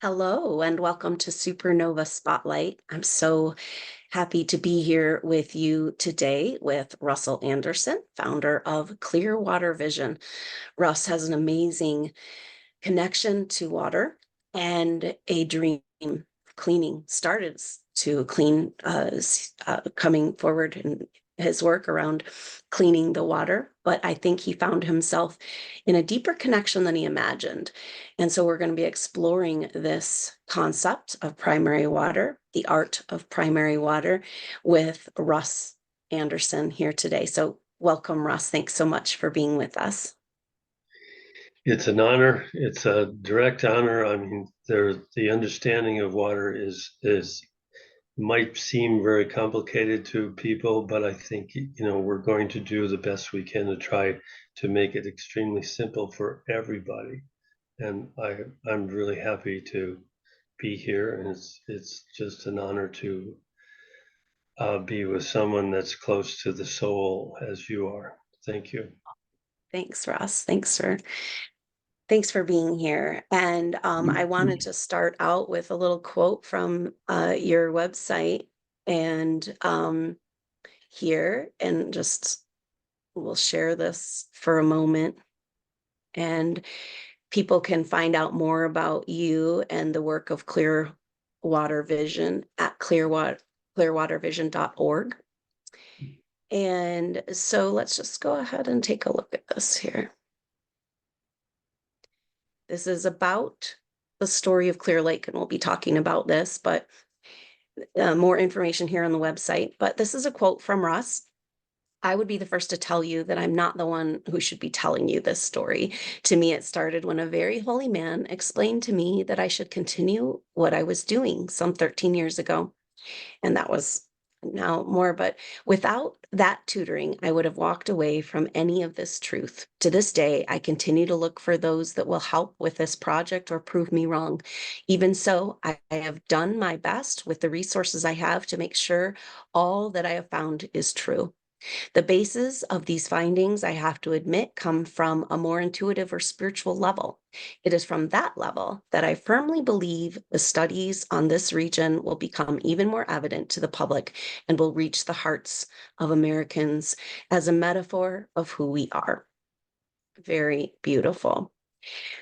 Hello and welcome to Supernova Spotlight. I'm so happy to be here with you today with Russell Anderson, founder of Clearwater Vision. Russ has an amazing connection to water and a dream cleaning started to clean coming forward in his work around cleaning the water, but I think he found himself in a deeper connection than he imagined. And so we're going to be exploring this concept of primary water, the art of primary water, with Russ Anderson here today. So welcome, Russ. Thanks so much for being with us. It's an honor. It's a direct honor. I mean, the understanding of water is might seem very complicated to people, but I think we're going to do the best we can to try to make it extremely simple for everybody. And I'm really happy to be here, and it's just an honor to be with someone that's close to the soul as you are. Thank you. Thanks, Russ. Thanks for being here. And I wanted to start out with a little quote from your website and here, and just we'll share this for a moment. And people can find out more about you and the work of Clearwater Vision at clearwatervision.org. And so let's just go ahead and take a look at this here. This is about the story of Clearlake, and we'll be talking about this, but more information here on the website. But this is a quote from Russ. I would be the first to tell you that I'm not the one who should be telling you this story. To me, it started when a very holy man explained to me that I should continue what I was doing some 13 years ago. And that was now more, but without that tutoring, I would have walked away from any of this truth. To this day, I continue to look for those that will help with this project or prove me wrong. Even so, I have done my best with the resources I have to make sure all that I have found is true. The basis of these findings, I have to admit, come from a more intuitive or spiritual level. It is from that level that I firmly believe the studies on this region will become even more evident to the public and will reach the hearts of Americans as a metaphor of who we are. Very beautiful.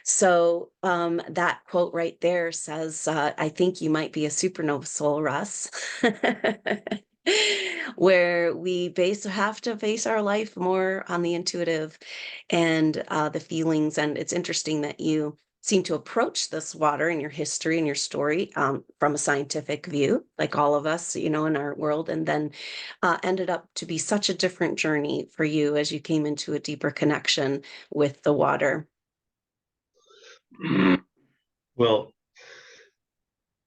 So that quote right there says, I think you might be a supernova soul, Russ. Where we have to base our life more on the intuitive and the feelings. And it's interesting that you seem to approach this water and your history and your story from a scientific view, like all of us, in our world, and then ended up to be such a different journey for you as you came into a deeper connection with the water. Well,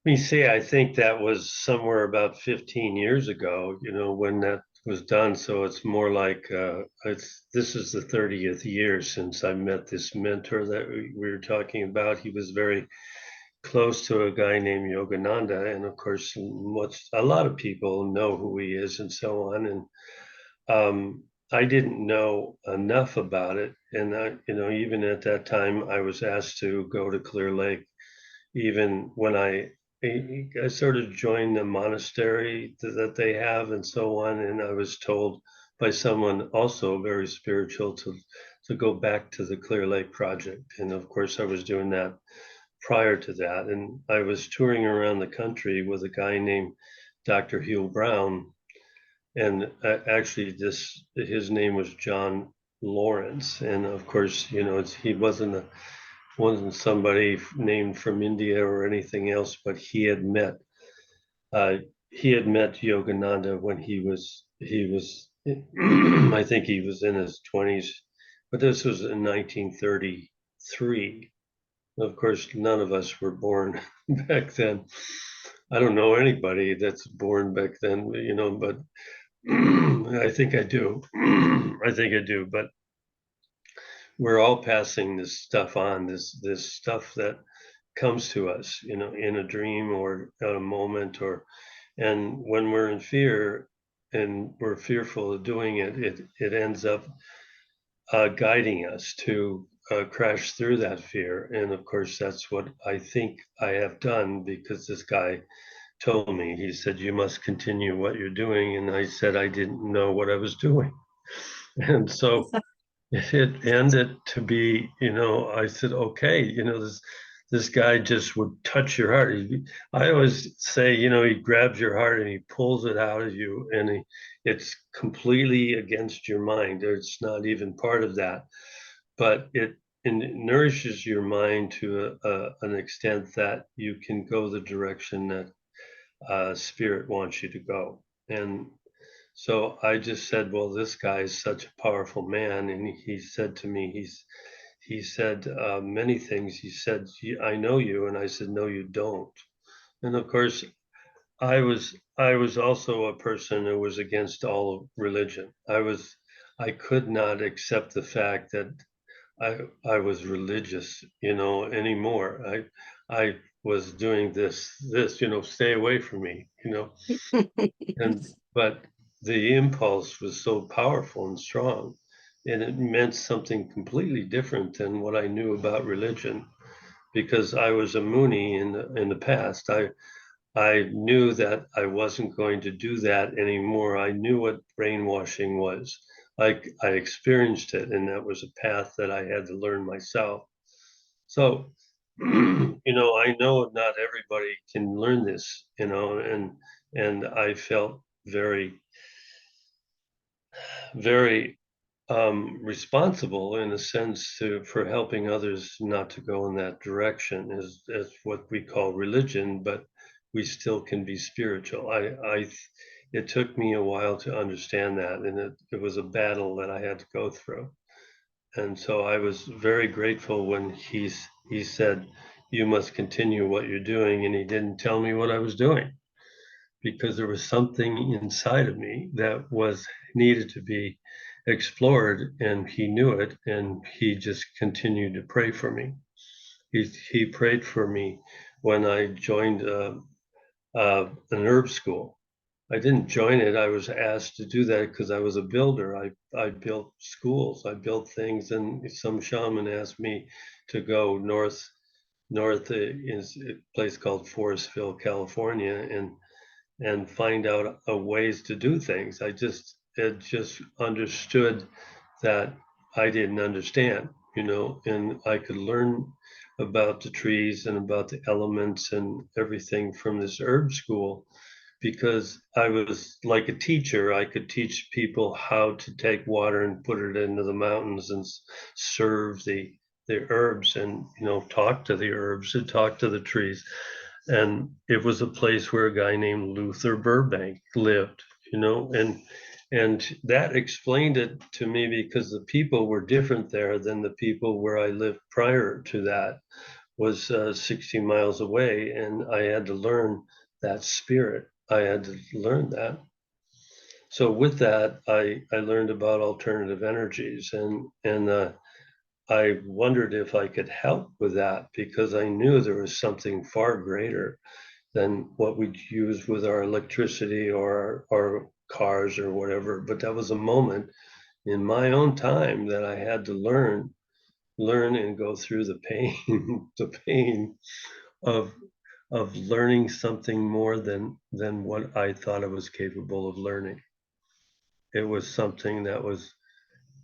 let me see, I think that was somewhere about 15 years ago, when that was done. So it's more like this is the 30th year since I met this mentor that we were talking about. He was very close to a guy named Yogananda, and of course, a lot of people know who he is and so on. And I didn't know enough about it, and even at that time, I was asked to go to Clear Lake even when I sort of joined the monastery that they have and so on, and I was told by someone also very spiritual to go back to the Clear Lake project. And of course, I was doing that prior to that, and I was touring around the country with a guy named Dr. Hugh Brown, and actually, his name was John Lawrence, and of course, he wasn't somebody named from India or anything else, but uh, he had met Yogananda when he was I think he was in his 20s, but this was in 1933. Of course, none of us were born back then. I don't know anybody that's born back then, but I think I do. I think I do, but we're all passing this stuff on, this stuff that comes to us, in a dream or at a moment, and when we're in fear and we're fearful of doing it, it ends up guiding us to crash through that fear. And of course, that's what I think I have done, because this guy told me, he said, you must continue what you're doing. And I said, I didn't know what I was doing. And so it ended to be, I said, okay, this guy just would touch your heart. I always say, he grabs your heart and he pulls it out of you, and it's completely against your mind. It's not even part of that, but it nourishes your mind to an extent that you can go the direction that spirit wants you to go. And so I just said, well, this guy is such a powerful man. And he said to me, he said many things. He said, I know you. And I said, no, you don't. And of course, I was also a person who was against all religion. I could not accept the fact that I was religious, anymore. I was doing this, stay away from me, and but the impulse was so powerful and strong, and it meant something completely different than what I knew about religion, because I was a Mooney in the past. I knew that I wasn't going to do that anymore. I knew what brainwashing was. I experienced it, and that was a path that I had to learn myself. So, I know not everybody can learn this, and I felt very, very responsible in a sense for helping others not to go in that direction, as what we call religion, but we still can be spiritual. It took me a while to understand that, and it was a battle that I had to go through. And so I was very grateful when he said, you must continue what you're doing, and he didn't tell me what I was doing, because there was something inside of me that was needed to be explored, and he knew it, and he just continued to pray for me. He prayed for me when I joined an herb school. I didn't join it. I was asked to do that because I was a builder. I built schools, I built things, and some shaman asked me to go north is a place called Forestville, California, and find out ways to do things. I just had just understood that I didn't understand, and I could learn about the trees and about the elements and everything from this herb school, because I was like a teacher. I could teach people how to take water and put it into the mountains and serve the herbs, and talk to the herbs and talk to the trees. And it was a place where a guy named Luther Burbank lived, and that explained it to me, because the people were different there than the people where I lived prior to that. Was 60 miles away, and I had to learn that spirit. I had to learn that. So with that, I learned about alternative energies, and I wondered if I could help with that, because I knew there was something far greater than what we'd use with our electricity or our cars or whatever. But that was a moment in my own time that I had to learn and go through the pain, the pain of learning something more than what I thought I was capable of learning. It was something that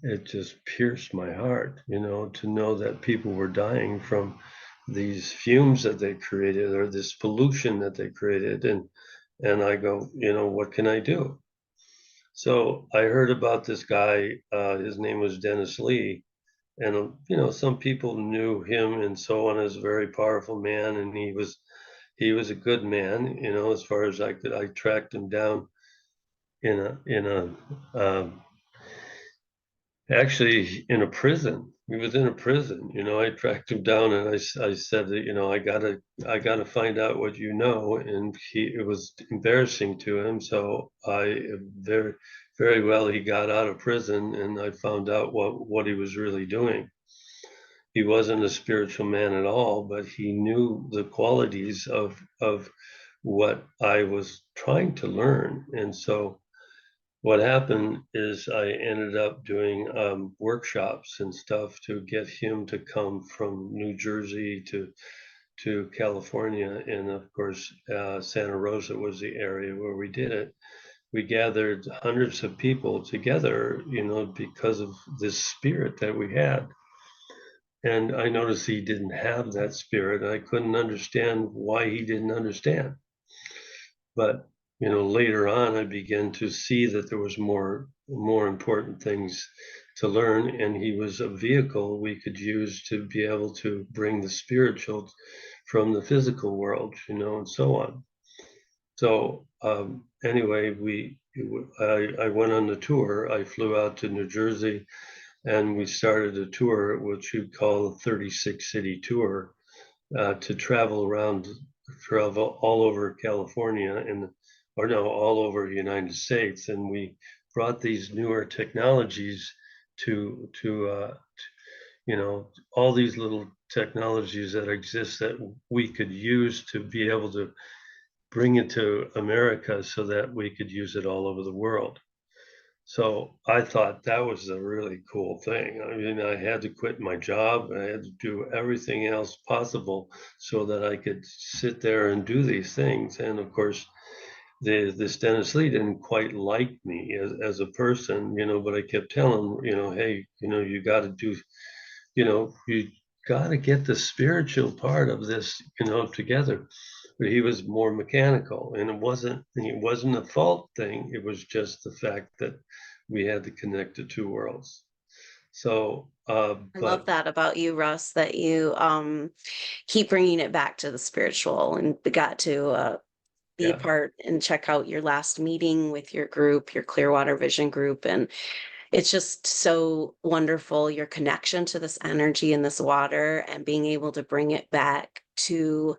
it just pierced my heart, to know that people were dying from these fumes that they created, or this pollution that they created. And I go, what can I do? So I heard about this guy, his name was Dennis Lee. And, some people knew him and so on, as a very powerful man. And he was a good man, as far as I tracked him down in a actually in a prison. He was in a prison. I tracked him down, and I said that, I gotta find out what you know. And it was embarrassing to him. So very, very well, he got out of prison, and I found out what he was really doing. He wasn't a spiritual man at all, but he knew the qualities of what I was trying to learn. And so what happened is I ended up doing workshops and stuff to get him to come from New Jersey to California, and of course Santa Rosa was the area where we did it. We gathered hundreds of people together, because of this spirit that we had. And I noticed he didn't have that spirit. I couldn't understand why he didn't understand. But later on, I began to see that there was more important things to learn, and he was a vehicle we could use to be able to bring the spiritual from the physical world, and so on. So anyway, I went on the tour. I flew out to New Jersey, and we started a tour, which you'd call a 36 city tour, to travel all over California all over the United States. And we brought these newer technologies to all these little technologies that exist that we could use to be able to bring it to America so that we could use it all over the world. So I thought that was a really cool thing. I mean, I had to quit my job. I had to do everything else possible so that I could sit there and do these things. And of course, this Dennis Lee didn't quite like me as a person, but I kept telling him, hey, you got to do, you got to get the spiritual part of this, together. But he was more mechanical, and it wasn't a fault thing. It was just the fact that we had to connect the two worlds. So, I love but that about you, Russ, that you keep bringing it back to the spiritual and got to be a yeah, part and check out your last meeting with your group, your Clearwater Vision group. And it's just so wonderful, your connection to this energy in this water and being able to bring it back to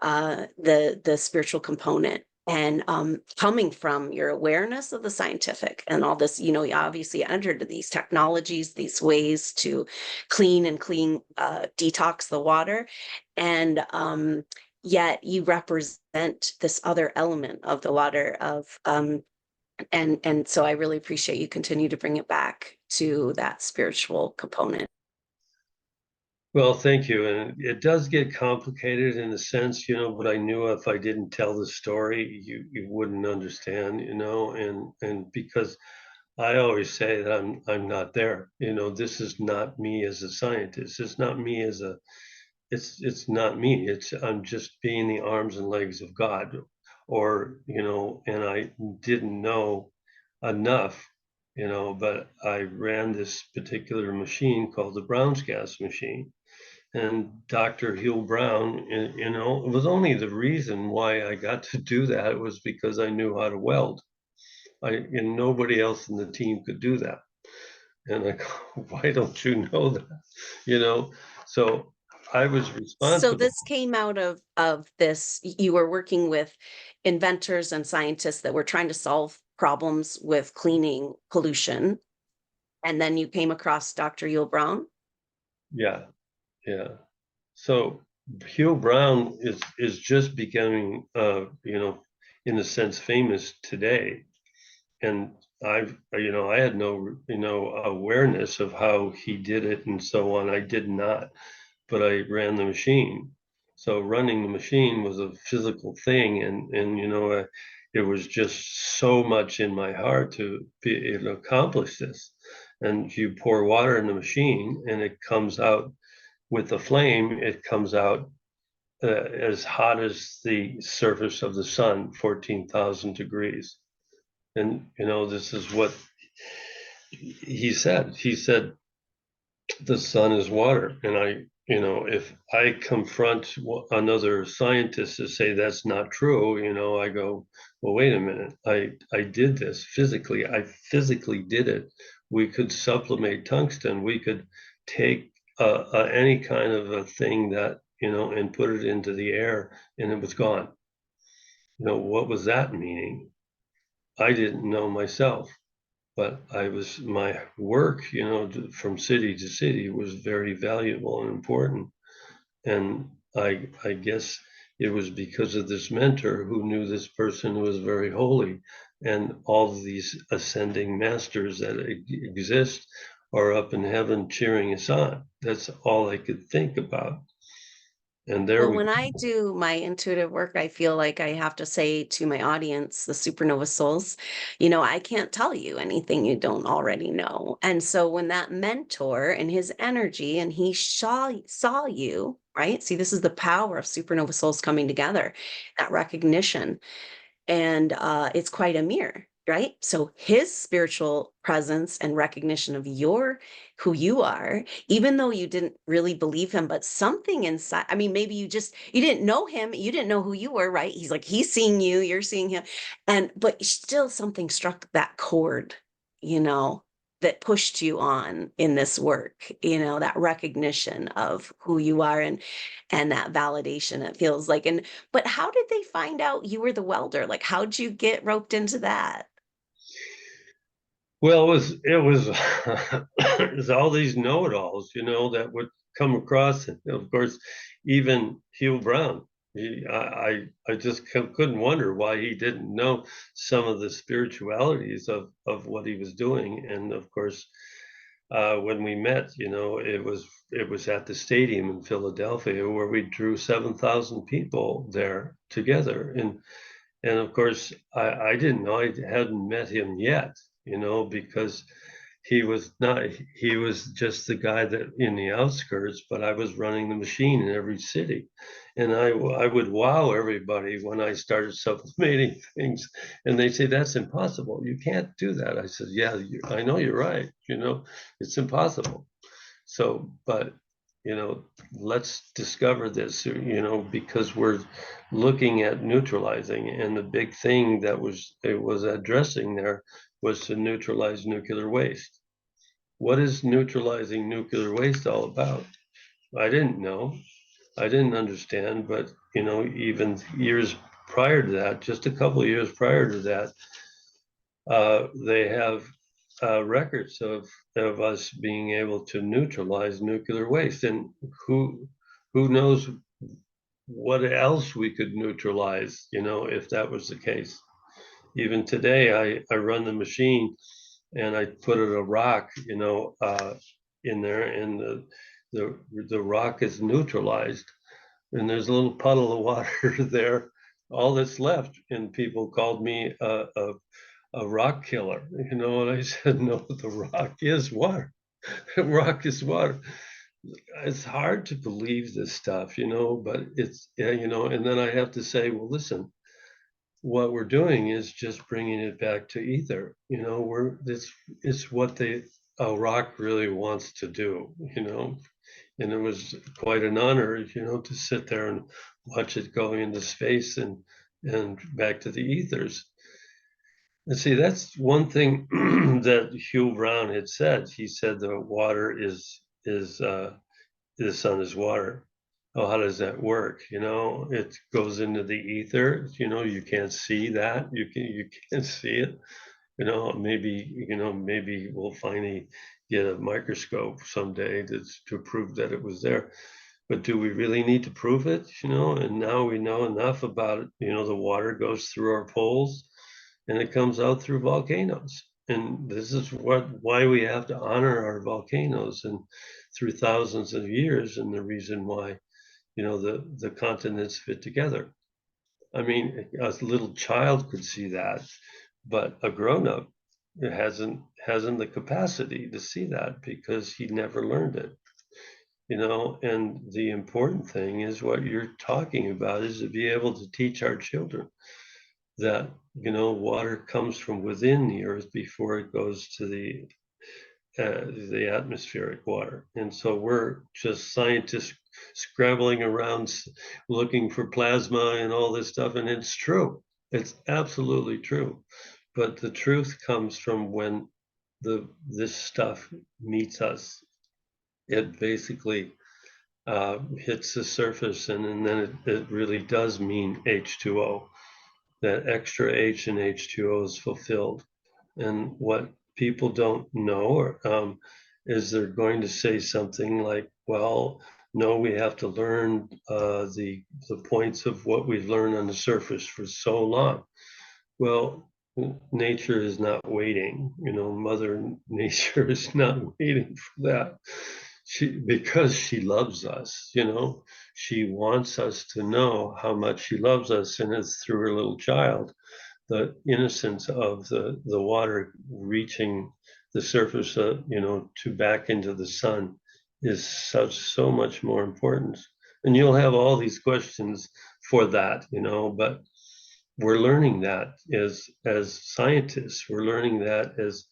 the spiritual component. And coming from your awareness of the scientific and all this, you obviously entered these technologies, these ways to clean, detox the water. And yet you represent this other element of the water of and so I really appreciate you continue to bring it back to that spiritual component. well, thank you. And it does get complicated in a sense, but I knew if I didn't tell the story, you wouldn't understand, and because I always say that I'm not there. This is not me as a scientist. It's not me. I'm just being the arms and legs of God, or and I didn't know enough, but I ran this particular machine called the Brown's gas machine, and Dr. Hugh Brown, it was only the reason why I got to do that. It was because I knew how to weld. And nobody else in the team could do that. And I go, why don't you know that? You know, so I was So responsible. this came out of this, you were working with inventors and scientists that were trying to solve problems with cleaning pollution, and then you came across Dr. Yul Brown? Yeah, yeah. So Hugh Brown is just becoming, in a sense, famous today. And I had no, awareness of how he did it and so on. I did not, but I ran the machine. So running the machine was a physical thing, and it was just so much in my heart to be able to accomplish this. And you pour water in the machine, and it comes out with the flame. It comes out as hot as the surface of the sun, 14,000 degrees. And this is what he said. He said the sun is water. And if I confront another scientist to say that's not true, I go, well, wait a minute. I did this physically. I physically did it. We could sublimate tungsten. We could take any kind of a thing that, and put it into the air, and it was gone. What was that meaning? I didn't know myself. But my work, from city to city was very valuable and important. And I guess it was because of this mentor who knew this person was very holy and all of these ascending masters that exist are up in heaven cheering us on. That's all I could think about. And there Well, we when I do my intuitive work, I feel like I have to say to my audience, the Supernova Souls, I can't tell you anything you don't already know. And so when that mentor and his energy and he saw you, right? See, this is the power of Supernova Souls coming together, that recognition, and it's quite a mirror, right? So his spiritual presence and recognition of who you are, even though you didn't really believe him, but something inside, I mean, maybe you didn't know him, you didn't know who you were, right? He's like, he's seeing you, you're seeing him, and but still something struck that chord, you know that pushed you on in this work, that recognition of who you are, and that validation, it feels like. And but how did they find out you were the welder? Like, how'd you get roped into that? Well, it was it was all these know-it-alls, that would come across. And of course, even Hugh Brown. I just couldn't wonder why he didn't know some of the spiritualities of what he was doing. And of course, when we met, it was at the stadium in Philadelphia where we drew 7,000 people there together. And of course, I didn't know, I hadn't met him yet, because he was just the guy that in the outskirts, but I was running the machine in every city. And I would wow everybody when I started sublimating things. And they say, that's impossible. You can't do that. I said, yeah, I know you're right. It's impossible. So, but let's discover this, because we're looking at neutralizing, and the big thing that it was addressing there was to neutralize nuclear waste. What is neutralizing nuclear waste all about? I didn't know. I didn't understand, but even years prior to that, just a couple of years prior to that, they have records of us being able to neutralize nuclear waste, and who knows what else we could neutralize, if that was the case. Even today, I run the machine and I put a rock, in there, and the rock is neutralized, and there's a little puddle of water there, all that's left. And people called me a rock killer, and I said, no, the rock is water. The rock is water. It's hard to believe this stuff, but it's, yeah, and then I have to say, well, listen, what we're doing is just bringing it back to ether. It's what a rock really wants to do, and it was quite an honor, to sit there and watch it go into space and back to the ethers. And see, that's one thing that Hugh Brown had said. He said the water is the sun is water. Oh, how does that work? It goes into the ether. You can't see that. You can't see it. Maybe we'll finally get a microscope someday to prove that it was there. But do we really need to prove it? And now we know enough about it. The water goes through our poles and it comes out through volcanoes. And this is why we have to honor our volcanoes and through thousands of years, and the reason why, the continents fit together. I mean, a little child could see that, but a grown-up hasn't the capacity to see that because he never learned it. And the important thing is what you're talking about is to be able to teach our children that water comes from within the earth before it goes to the atmospheric water. And so we're just scientists scrabbling around looking for plasma and all this stuff, and it's true. It's absolutely true. But the truth comes from when this stuff meets us. It basically hits the surface, and then it really does mean H2O. That extra H in H2O is fulfilled. And what people don't know is they're going to say something like, well, no, we have to learn the points of what we've learned on the surface for so long. Well, nature is not waiting. Mother Nature is not waiting for that. Because she loves us, she wants us to know how much she loves us, and it's through her little child. The innocence of the water reaching the surface, to back into the sun is so much more important. And you'll have all these questions for that, but we're learning that as scientists, we're learning that as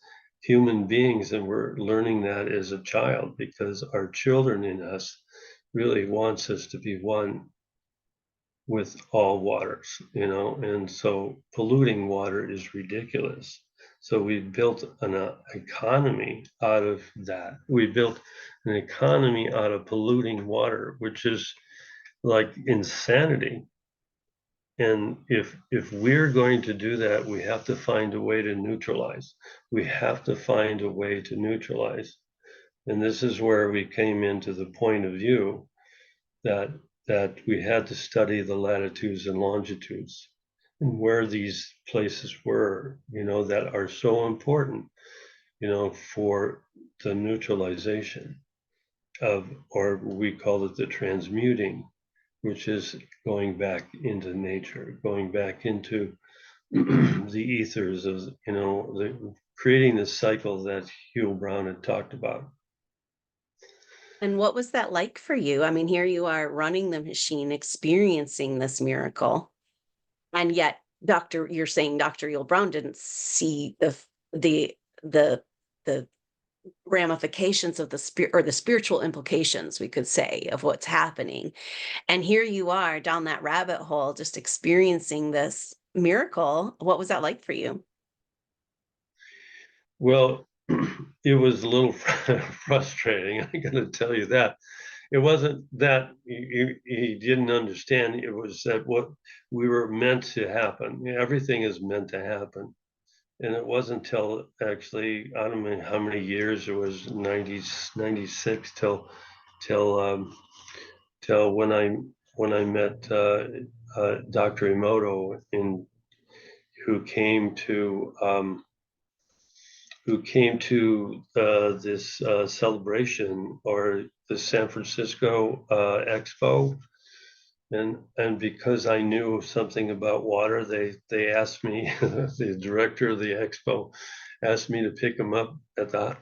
human beings, and we're learning that as a child, because our children in us really wants us to be one with all waters, and so polluting water is ridiculous. So we built an economy out of that. We built an economy out of polluting water, which is like insanity. And if we're going to do that, we have to find a way to neutralize. We have to find a way to neutralize. And this is where we came into the point of view that that we had to study the latitudes and longitudes and where these places were, that are so important, for the neutralization of, or we call it the transmuting, which is going back into nature, going back into the ethers of, creating the cycle that Hugh Brown had talked about. And what was that like for you? I mean, here you are running the machine, experiencing this miracle, and yet you're saying Dr. Yul Brown didn't see the the the ramifications of the spirit, or the spiritual implications, we could say, of what's happening. And here you are down that rabbit hole, just experiencing this miracle. What was that like for you? Well, it was a little frustrating. I got to tell you that. It wasn't that he didn't understand. It was that what we were meant to happen. Everything is meant to happen. And it wasn't till actually, I don't know how many years, it was 96 till till when I met Dr. Emoto, who came to this celebration, or the San Francisco Expo, and because I knew something about water, they asked me, the director of the expo asked me to pick him up at the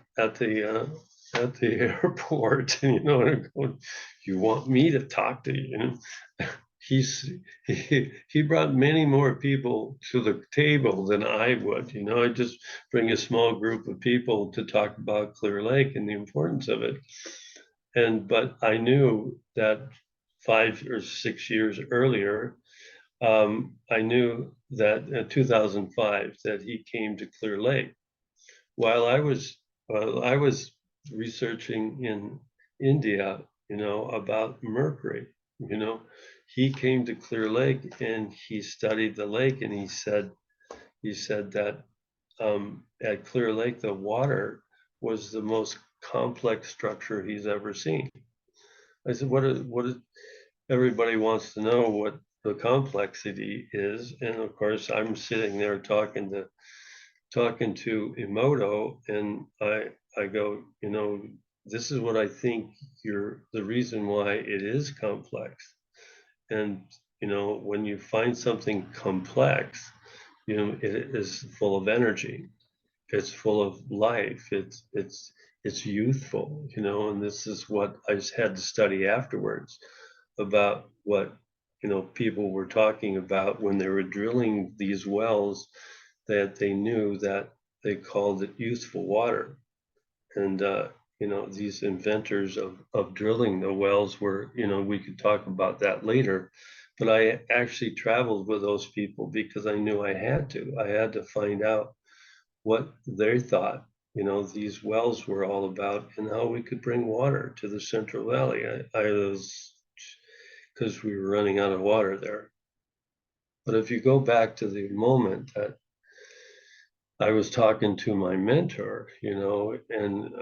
airport, and and I'm going, you want me to talk to you? He's he brought many more people to the table than I would. I just bring a small group of people to talk about Clear Lake and the importance of it. But I knew that 5 or 6 years earlier, I knew that in 2005 that he came to Clear Lake while I was researching in India, about mercury. You know, he came to Clear Lake and he studied the lake, and he said that at Clear Lake the water was the most complex structure he's ever seen. I said, what is everybody wants to know what the complexity is, and of course I'm sitting there talking to Emoto, and I go, this is what I think the reason why it is complex. And when you find something complex, it is full of energy. It's full of life. It's youthful, and this is what I just had to study afterwards about what people were talking about when they were drilling these wells, that they knew that they called it youthful water. And these inventors of drilling the wells were, we could talk about that later, but I actually traveled with those people because I knew I had to find out what they thought these wells were all about, and how we could bring water to the Central Valley. I was, because we were running out of water there. But if you go back to the moment that I was talking to my mentor, and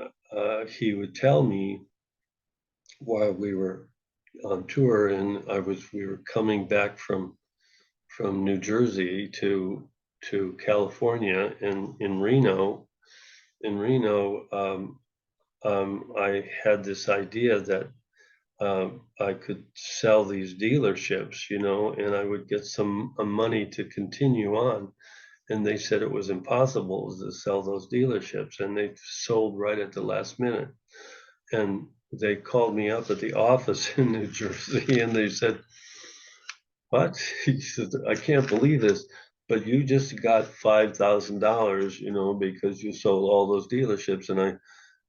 he would tell me while we were on tour, and we were coming back from New Jersey to to California, and in Reno, I had this idea that I could sell these dealerships, and I would get some money to continue on. And they said it was impossible to sell those dealerships, and they sold right at the last minute. And they called me up at the office in New Jersey, and they said, "What?" He said, "I can't believe this, but you just got $5,000, because you sold all those dealerships." And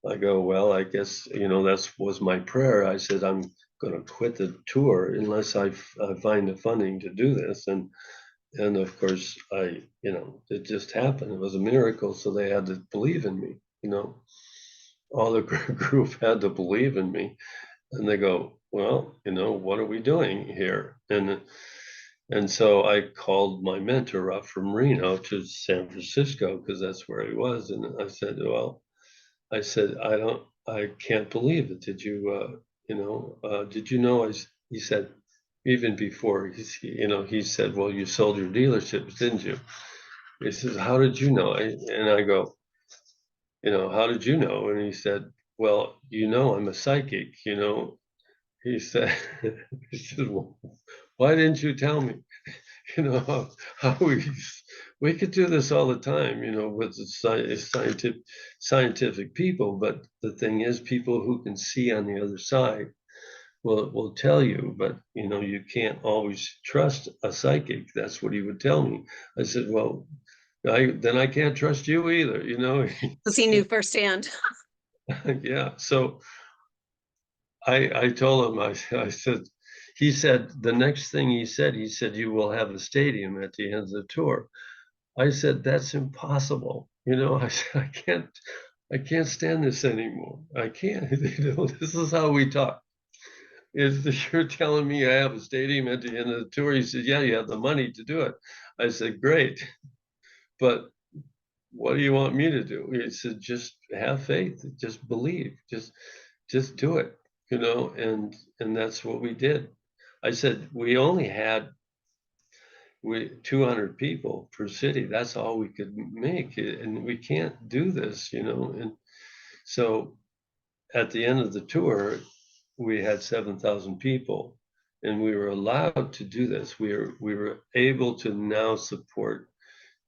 I go, "Well, I guess, that was my prayer." I said, "I'm going to quit the tour unless I find the funding to do this." And of course, it just happened. It was a miracle. So they had to believe in me, all the group had to believe in me. And they go, "Well, what are we doing here?" And so I called my mentor up from Reno to San Francisco, because that's where he was. And I said, "Well," I said, I can't believe it. Did you know?" He said, even before he said, "Well, you sold your dealerships, didn't you?" He says, "How did you know?" And I go, "How did you know?" And he said, "Well, I'm a psychic, He said, he said, "Well, why didn't you tell me?" How we could do this all the time, with the scientific people, but the thing is, people who can see on the other side will tell you, but you can't always trust a psychic. That's what he would tell me. I said, "Well, I can't trust you either," Because he knew firsthand. Yeah. So I told him, I said, he said, the next thing he said, "You will have a stadium at the end of the tour." I said, "That's impossible." I said, I can't stand this anymore. I can't. This is how we talk. Is that you're telling me I have a stadium at the end of the tour? He said, "Yeah, you have the money to do it." I said, "Great, but what do you want me to do?" He said, "Just have faith, just believe, just do it, and that's what we did. I said, we only had 200 people per city. That's all we could make, and we can't do this, and so at the end of the tour, we had 7,000 people, and we were allowed to do this. We were able to now support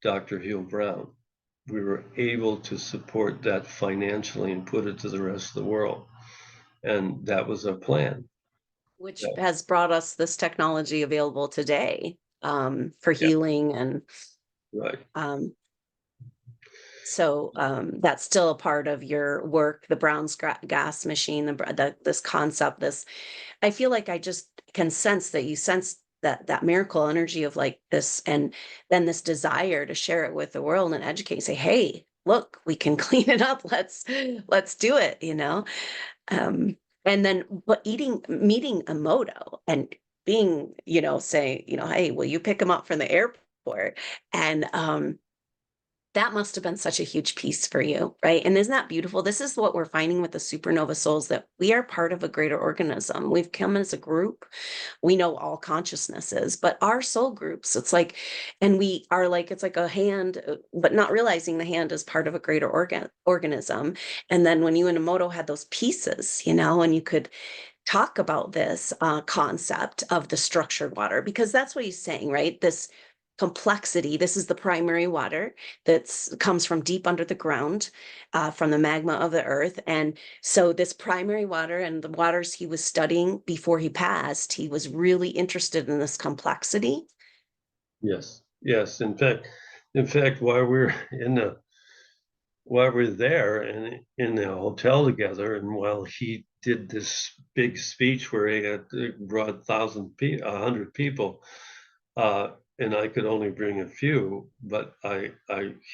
Dr. Hugh Brown. We were able to support that financially and put it to the rest of the world. And that was our plan. Which Yeah, has brought us this technology available today, for yeah, healing. And right. um, that's still a part of your work, the gas machine, this concept, this, I feel like I just can sense that you sense that miracle energy of like this, and then this desire to share it with the world and educate, say, "Hey, look, we can clean it up. Let's do it." Um, and then, but meeting Emoto and being, say, "Hey, will you pick him up from the airport?" And that must have been such a huge piece for you, right? And isn't that beautiful? This is what we're finding with the Supernova Souls, that we are part of a greater organism. We've come as a group. We know all consciousnesses, but our soul groups, it's like, and we are like, it's like a hand, but not realizing the hand is part of a greater organism. And then when you and Emoto had those pieces, and you could talk about this concept of the structured water, because that's what he's saying, right? This complexity. This is the primary water that comes from deep under the ground, from the magma of the earth. And so this primary water and the waters he was studying before he passed, he was really interested in this complexity. Yes, yes. In fact, while we're there and in the hotel together, and while he did this big speech where he had brought 100 people, and I could only bring a few, but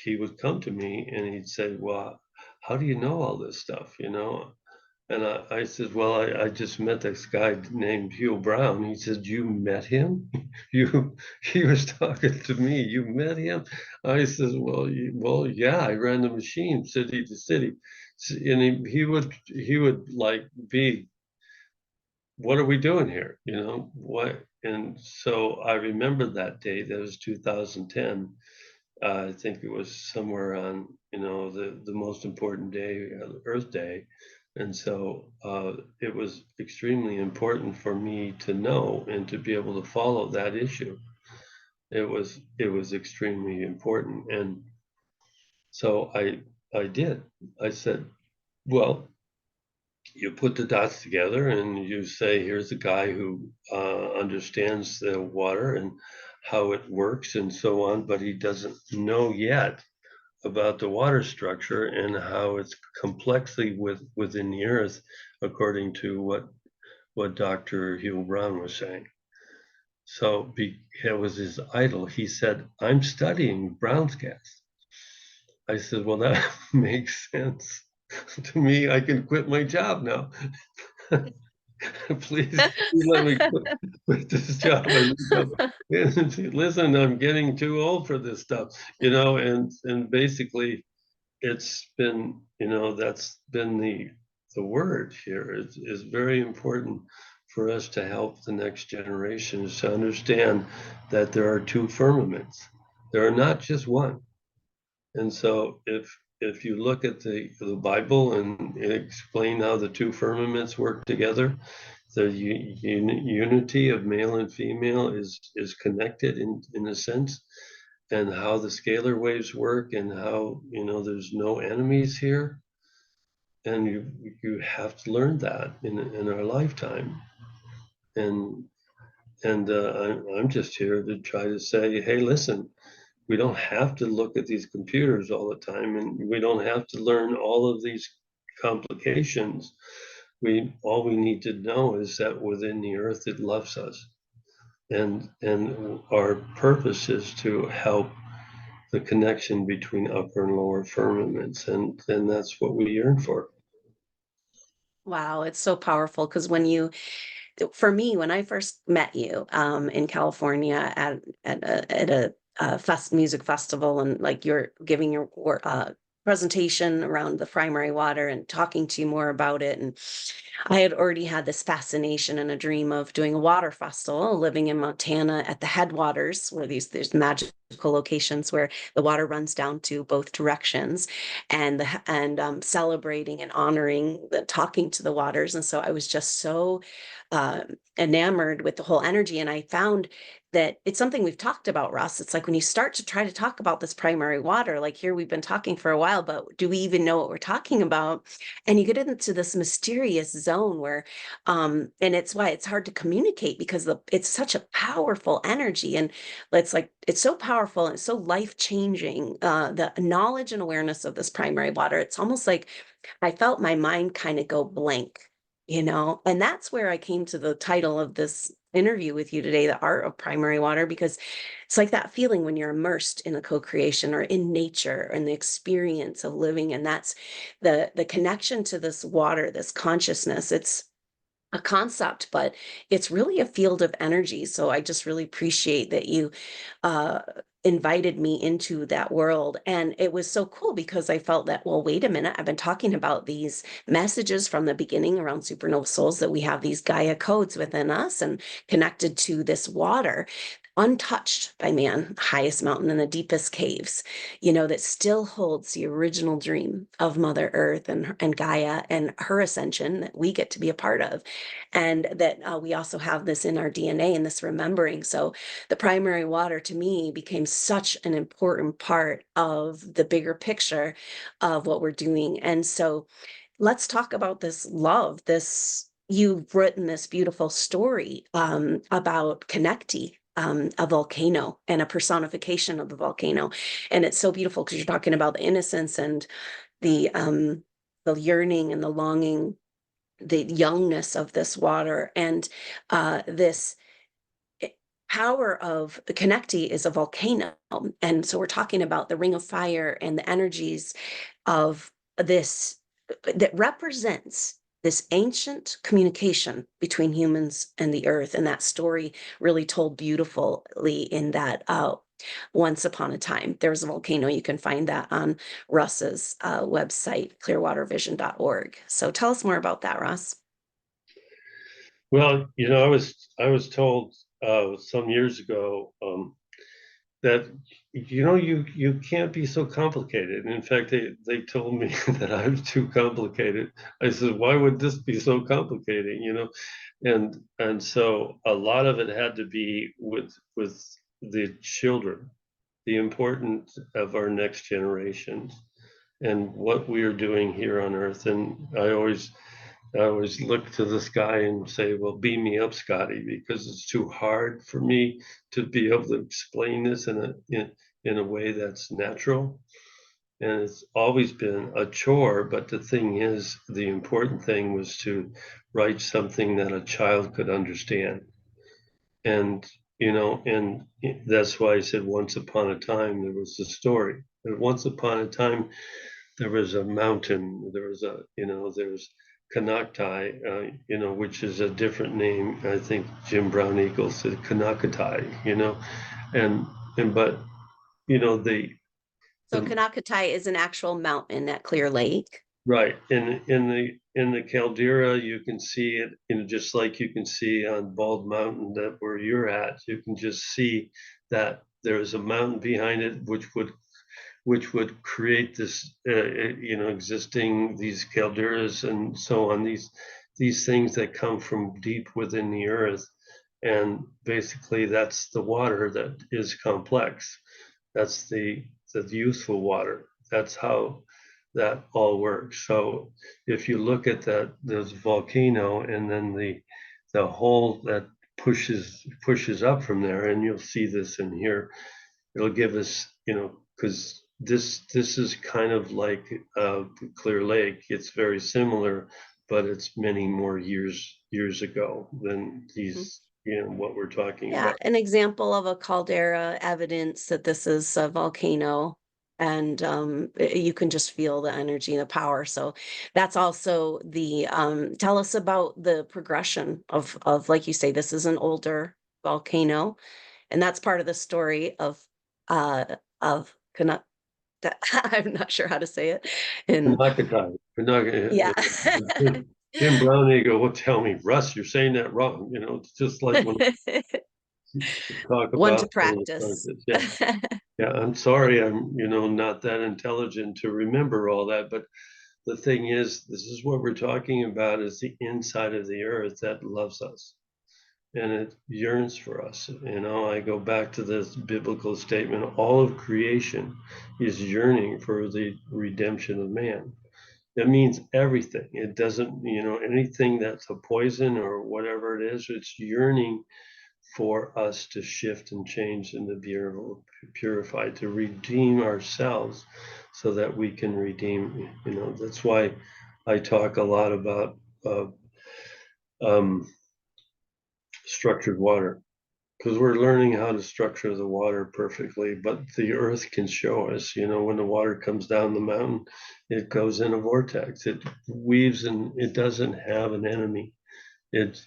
he would come to me and he'd say, "Well, how do you know all this stuff?" And I said, "Well, I just met this guy named Hugh Brown." He said, "You met him? You he was talking to me. You met him?" I said, "Well, yeah, I ran the machine city to city." And he would like be, "What are we doing here? What?" And so I remember that day. That was 2010, I think it was somewhere on, the most important day, Earth Day. And so it was extremely important for me to know and to be able to follow that issue. It was extremely important. And so I did. I said, well, you put the dots together and you say, here's a guy who understands the water and how it works and so on, but he doesn't know yet about the water structure and how it's complexly within the earth, according to what Dr. Hugh Brown was saying. So it was his idol. He said, I'm studying Brown's gas. I said, well, that makes sense to me. I can quit my job now. Please let me quit this job and listen, I'm getting too old for this stuff, and basically it's been, that's been the word here. Is very important for us to help the next generations to understand that there are two firmaments. There are not just one. And so if you look at the Bible and explain how the two firmaments work together, the unity of male and female is connected in a sense, and how the scalar waves work and how, there's no enemies here. And you have to learn that in our lifetime. And I'm just here to try to say, hey, listen, we don't have to look at these computers all the time, and we don't have to learn all of these complications. All we need to know is that within the earth it loves us, and our purpose is to help the connection between upper and lower firmaments, and that's what we yearn for. Wow, it's so powerful because for me, when I first met you in California at a music festival, and like you're giving your presentation around the primary water and talking to you more about it, and I had already had this fascination and a dream of doing a water festival, living in Montana at the headwaters, where there's magical locations where the water runs down to both directions, and celebrating and honoring the talking to the waters. And so I was just so uh, enamored with the whole energy. And I found that it's something we've talked about, Russ. It's like when you start to try to talk about this primary water, like here we've been talking for a while, but do we even know what we're talking about? And you get into this mysterious zone where, and it's why it's hard to communicate because it's such a powerful energy. And it's like, it's so powerful and it's so life changing. The knowledge and awareness of this primary water, it's almost like I felt my mind kind of go blank, and that's where I came to the title of this interview with you today, The Art of Primary Water, because it's like that feeling when you're immersed in a co-creation or in nature and the experience of living. And that's the connection to this water, this consciousness. It's a concept, but it's really a field of energy. So I just really appreciate that you uh, invited me into that world. And it was so cool because I felt that, well, wait a minute, I've been talking about these messages from the beginning around Supernova Souls, that we have these Gaia codes within us and connected to this water, untouched by man, highest mountain in the deepest caves, that still holds the original dream of Mother Earth and Gaia and her ascension that we get to be a part of. And that we also have this in our DNA and this remembering. So the primary water to me became such an important part of the bigger picture of what we're doing. And so let's talk about this love, you've written this beautiful story about Connecti, a volcano and a personification of the volcano. And it's so beautiful because you're talking about the innocence and the yearning and the longing, the youngness of this water, and this power of the Connecti is a volcano. And so we're talking about the ring of fire and the energies of this that represents this ancient communication between humans and the earth. And that story really told beautifully in that once upon a time there was a volcano. You can find that on Russ's website, clearwatervision.org. So tell us more about that, Russ. Well, I was told some years ago, that you can't be so complicated. In fact, they told me that I was too complicated. I said, why would this be so complicated? And so a lot of it had to be with the children, the importance of our next generations and what we are doing here on earth. And I always look to the sky and say, well, beam me up, Scotty, because it's too hard for me to be able to explain this in a way that's natural. And it's always been a chore. But the thing is, the important thing was to write something that a child could understand. And, and that's why I said once upon a time there was a story. And once upon a time there was a mountain, there's Kanaktai, which is a different name. I think Jim Brown Eagles said Kanakatai, and but the So the Kanakatai is an actual mountain at Clear Lake. right in the caldera you can see it, just like you can see on Bald Mountain that where you're at, you can just see that there is a mountain behind it which would create this, existing these calderas and so on, these things that come from deep within the earth. And basically, that's the water that is complex. That's the youthful water. That's how that all works. So if you look at that, there's volcano, and then the hole that pushes up from there, and you'll see this in here. It'll give us, because this is kind of like Clear Lake. It's very similar, but it's many more years ago than Mhm. these, what we're talking Yeah, about. an example of a caldera, evidence that this is a volcano, and you can just feel the energy and the power. So that's also the tell us about the progression of like you say, this is an older volcano, and that's part of the story of I'm not sure how to say it. And Panakatai. yeah. Jim Brown Eagle will tell me, Russ, you're saying that wrong. It's just like when we talk One to about some of the practice. scientists. Yeah. Yeah, I'm sorry, I'm, not that intelligent to remember all that, but the thing is, this is what we're talking about is the inside of the earth that loves us and it yearns for us. I go back to this biblical statement, all of creation is yearning for the redemption of man. That means everything. It doesn't, anything that's a poison or whatever it is, it's yearning for us to shift and change and to be purified, to redeem ourselves so that we can redeem. That's why I talk a lot about uh, um, structured water, because we're learning how to structure the water perfectly, but the earth can show us, when the water comes down the mountain, it goes in a vortex, it weaves, and it doesn't have an enemy. It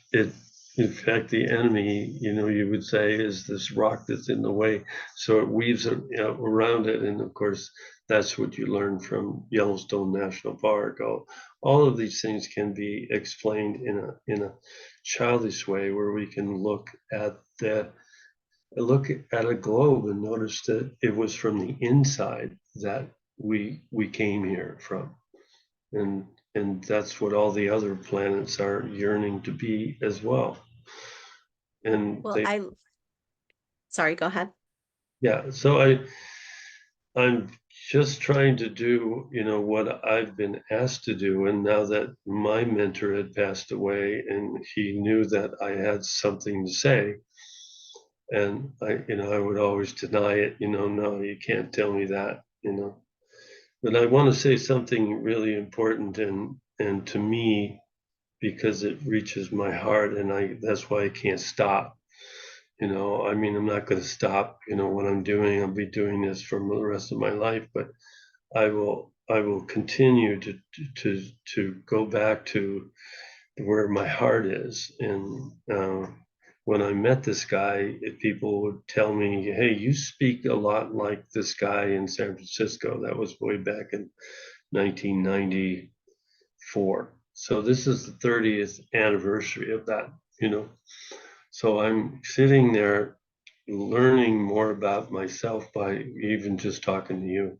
in fact, the enemy, you would say, is this rock that's in the way. So it weaves around it. And of course, that's what you learn from Yellowstone National Park. All of these things can be explained in a childish way where we can look at a globe and notice that it was from the inside that we came here from. And that's what all the other planets are yearning to be as well. And Well, they, sorry, go ahead. yeah, so I'm just trying to do, what I've been asked to do. And now that my mentor had passed away and he knew that I had something to say, and I would always deny it, no, you can't tell me that. But I want to say something really important and to me, because it reaches my heart, and that's why I can't stop. I mean, I'm not going to stop, what I'm doing. I'll be doing this for the rest of my life, but I will continue to go back to where my heart is. And when I met this guy, people would tell me, "Hey, you speak a lot like this guy in San Francisco." That was way back in 1994. So this is the 30th anniversary of that. So I'm sitting there learning more about myself by even just talking to you.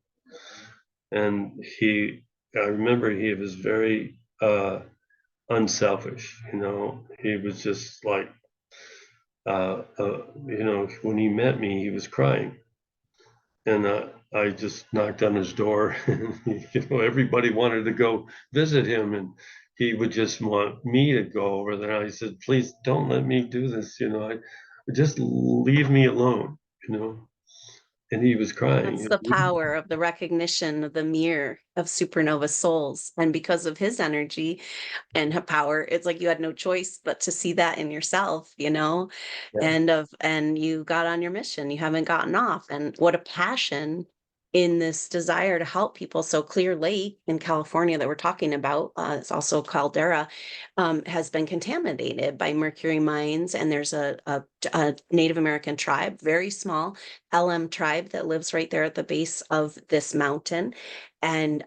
And I remember he was very unselfish. He was just like, when he met me, he was crying, and I just knocked on his door. And, everybody wanted to go visit him, and he would just want me to go over there. I said, please don't let me do this. Just leave me alone. You know, and he was That's crying. the power of the recognition of the mirror of Supernova Souls. And because of his energy and power, it's like you had no choice but to see that in yourself, Yeah. and you got on your mission. You haven't gotten off. And what a passion in this desire to help people. So Clear Lake in California that we're talking about, it's also Caldera, has been contaminated by mercury mines. And there's a Native American tribe, very small LM tribe that lives right there at the base of this mountain. And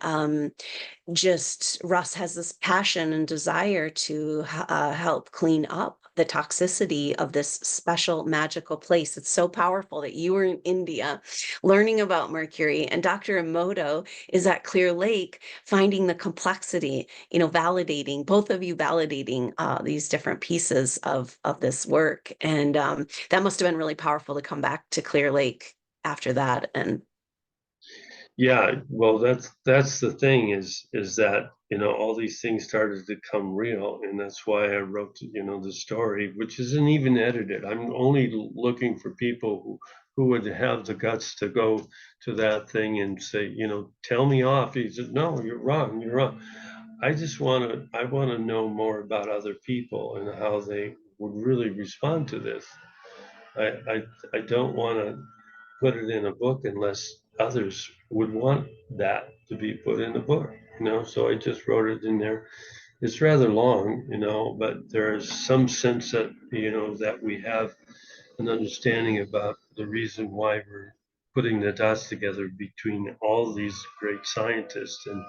just Russ has this passion and desire to help clean up the toxicity of this special magical place. It's so powerful that you were in India learning about mercury, and Dr. Emoto is at Clear Lake finding the complexity, validating, both of you validating these different pieces of this work. And that must have been really powerful to come back to Clear Lake after that. And Yeah, well, that's the thing is that all these things started to come real, and that's why I wrote the story, which isn't even edited. I'm only looking for people who would have the guts to go to that thing and say, tell me off. He said, no, you're wrong, you're wrong. I want to know more about other people and how they would really respond to this. I I, I don't want to put it in a book unless others would want that to be put in a book. So I just wrote it in there. It's rather long, but there's some sense that that we have an understanding about the reason why we're putting the dots together between all these great scientists and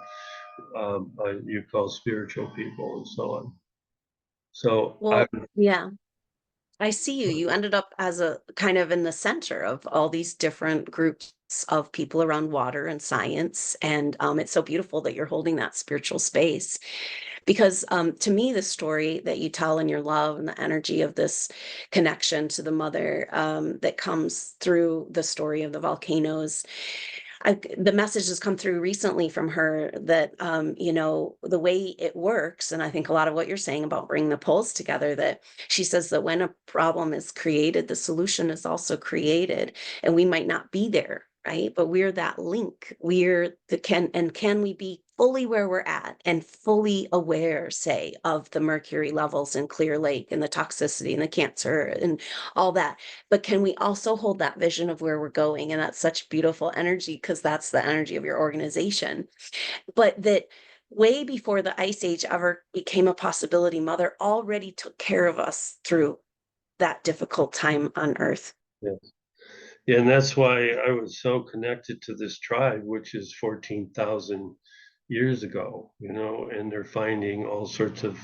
you call spiritual people and so on. So I well, yeah. I see you. You ended up as a kind of in the center of all these different groups of people around water and science. And it's so beautiful that you're holding that spiritual space. Because to me, the story that you tell in your love and the energy of this connection to the mother that comes through the story of the volcanoes, the message has come through recently from her that the way it works, and I think a lot of what you're saying about bringing the poles together, that she says that when a problem is created, the solution is also created, and we might not be there, right? But we're that link. We're the can we be fully where we're at and fully aware, say, of the mercury levels in Clear Lake and the toxicity and the cancer and all that, but can we also hold that vision of where we're going? And that's such beautiful energy because that's the energy of your organization. But that way before the ice age ever became a possibility, Mother already took care of us through that difficult time on Earth. yeah. Yeah, and that's why I was so connected to this tribe, which is 14,000 years ago, and they're finding all sorts of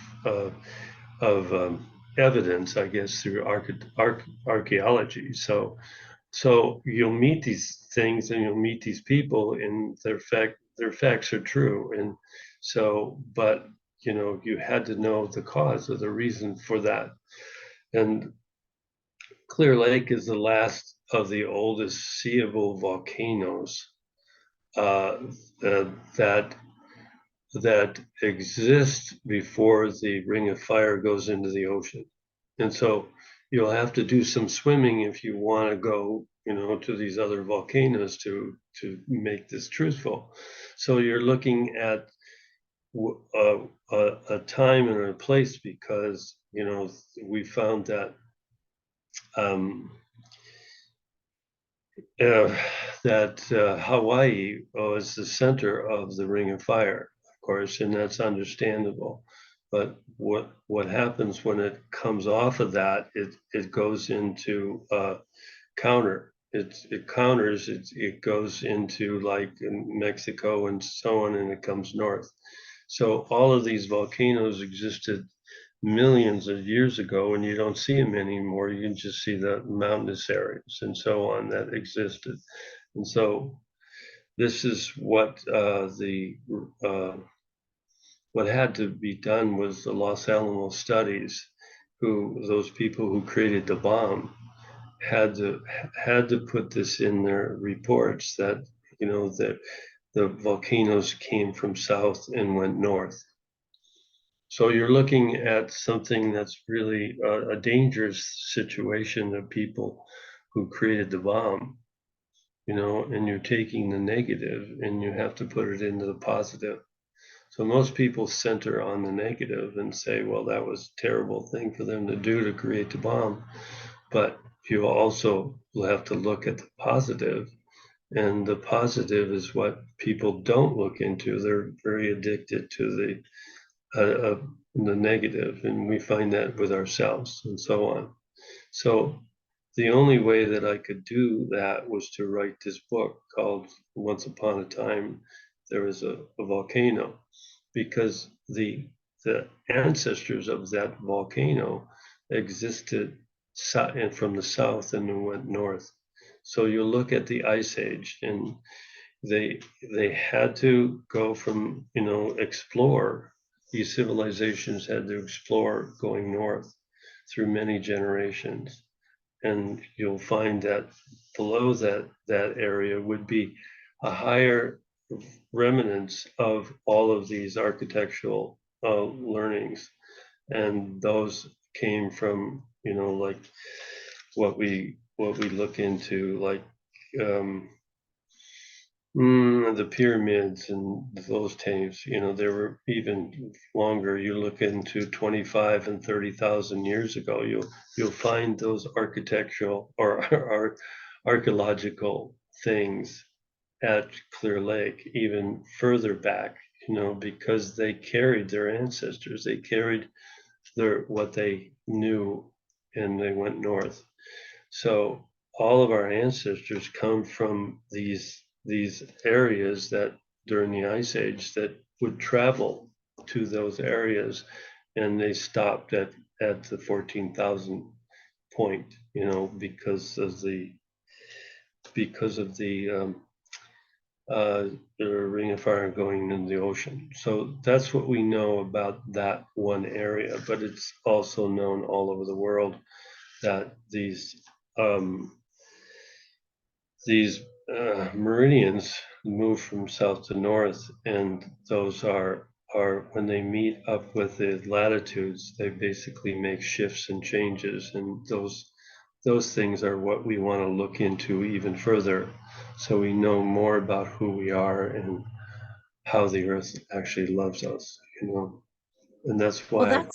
evidence, I guess, through archaeology. So you'll meet these things and you'll meet these people, and their facts are true. And so, but you had to know the cause or the reason for that. And Clear Lake is the last of the oldest seeable volcanoes uh, that that exist before the ring of fire goes into the ocean. And so you'll have to do some swimming if you want to go, to these other volcanoes to make this truthful. So you're looking at a time and a place because we found that um, uh, Hawaii was the center of the Ring of Fire, of course, and that's understandable. But what happens when it comes off of that? It goes into counter. It counters. It goes into like in Mexico and so on, and it comes north. So all of these volcanoes existed millions of years ago, and you don't see them anymore. You can just see the mountainous areas and so on that existed. And so this is what had to be done was the Los Alamos studies, those people who created the bomb had to put this in their reports that that the volcanoes came from south and went north. So you're looking at something that's really a dangerous situation of people who created the bomb, and you're taking the negative and you have to put it into the positive. So most people center on the negative and say, well, that was a terrible thing for them to do to create the bomb. But you also have to look at the positive, and the positive is what people don't look into. They're very addicted to the negative, and we find that with ourselves and so on. So the only way that I could do that was to write this book called Once Upon a Time There Was a Volcano, because the ancestors of that volcano existed from the south and then went north. So you look at the ice age, and they had to go from explore. These civilizations had to explore going north through many generations, and you'll find that below that area would be a higher remnants of all of these architectural learnings, and those came from like what we look into, like um, the pyramids and those tapes. They were even longer. You look into 25 and 30,000 years ago, you'll find those architectural or archaeological things at Clearlake, even further back, because they carried their ancestors, they carried what they knew, and they went north. So all of our ancestors come from these areas that during the ice age that would travel to those areas, and they stopped at the 14,000 point, because of the ring of fire going into the ocean. So that's what we know about that one area, but it's also known all over the world that um, these meridians move from south to north, and those are when they meet up with the latitudes, they basically make shifts and changes, and those things are what we want to look into even further, so we know more about who we are and how the earth actually loves us, and that's Well, why.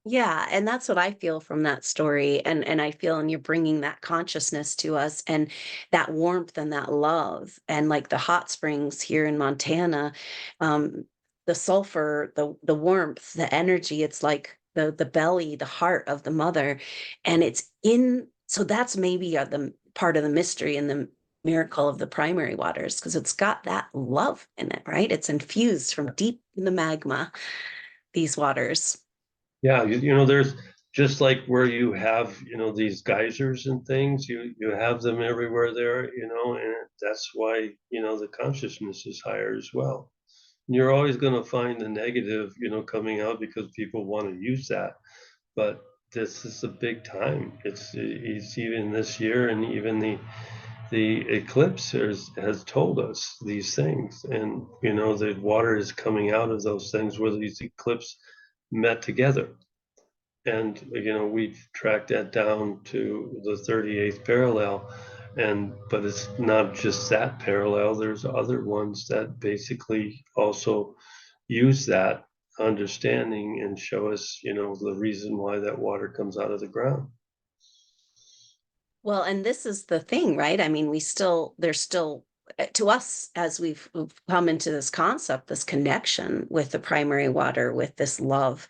yeah, and that's what I feel from that story, and I feel and you're bringing that consciousness to us, and that warmth and that love, and like the hot springs here in Montana, um, the sulfur, the warmth, the energy, it's like the belly, the heart of the mother, and it's in. So that's maybe the part of the mystery and the miracle of the primary waters, because it's got that love in it, right? It's infused from deep in the magma, these waters. Yeah, there's just like where you have, these geysers and things, you have them everywhere there, and that's why, the consciousness is higher as well. And you're always going to find the negative, coming out because people want to use that. But this is a big time. It's even this year, and even the eclipse has told us these things, and the water is coming out of those things where these eclipses met together. And we've tracked that down to the 38th parallel, but it's not just that parallel. There's other ones that basically also use that understanding and show us, the reason why that water comes out of the ground. Well, and this is the thing, right? I mean, there's still, to us, as we've come into this concept, this connection with the primary water, with this love,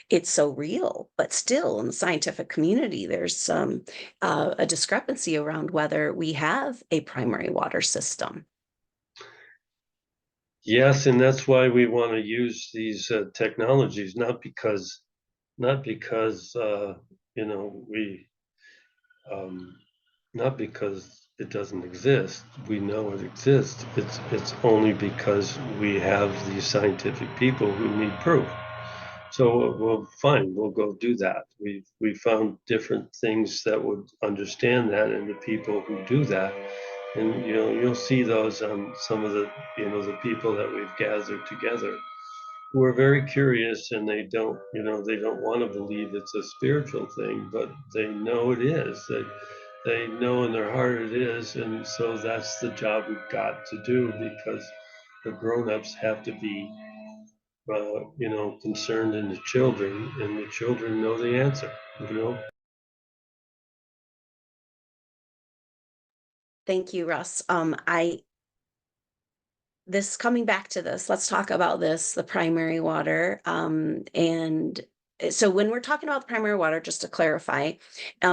it's so real. But still, in the scientific community, there's a discrepancy around whether we have a primary water system. Yes, and that's why we want to use these technologies, not because you know we um, not because it doesn't exist. We know it exists. It's only because we have these scientific people who need proof. So well, fine, we'll go do that. We found different things that would understand that, and the people who do that, and you'll see those on some of the the people that we've gathered together who are very curious, and they don't want to believe it's a spiritual thing, but they know it is. They know in their heart it is, and so that's the job we've got to do because the grown-ups have to be concerned in the children, and the children know the answer, you know. Thank you, Russ. This coming back to this, let's talk about this, the primary water. So when we're talking about the primary water, just to clarify,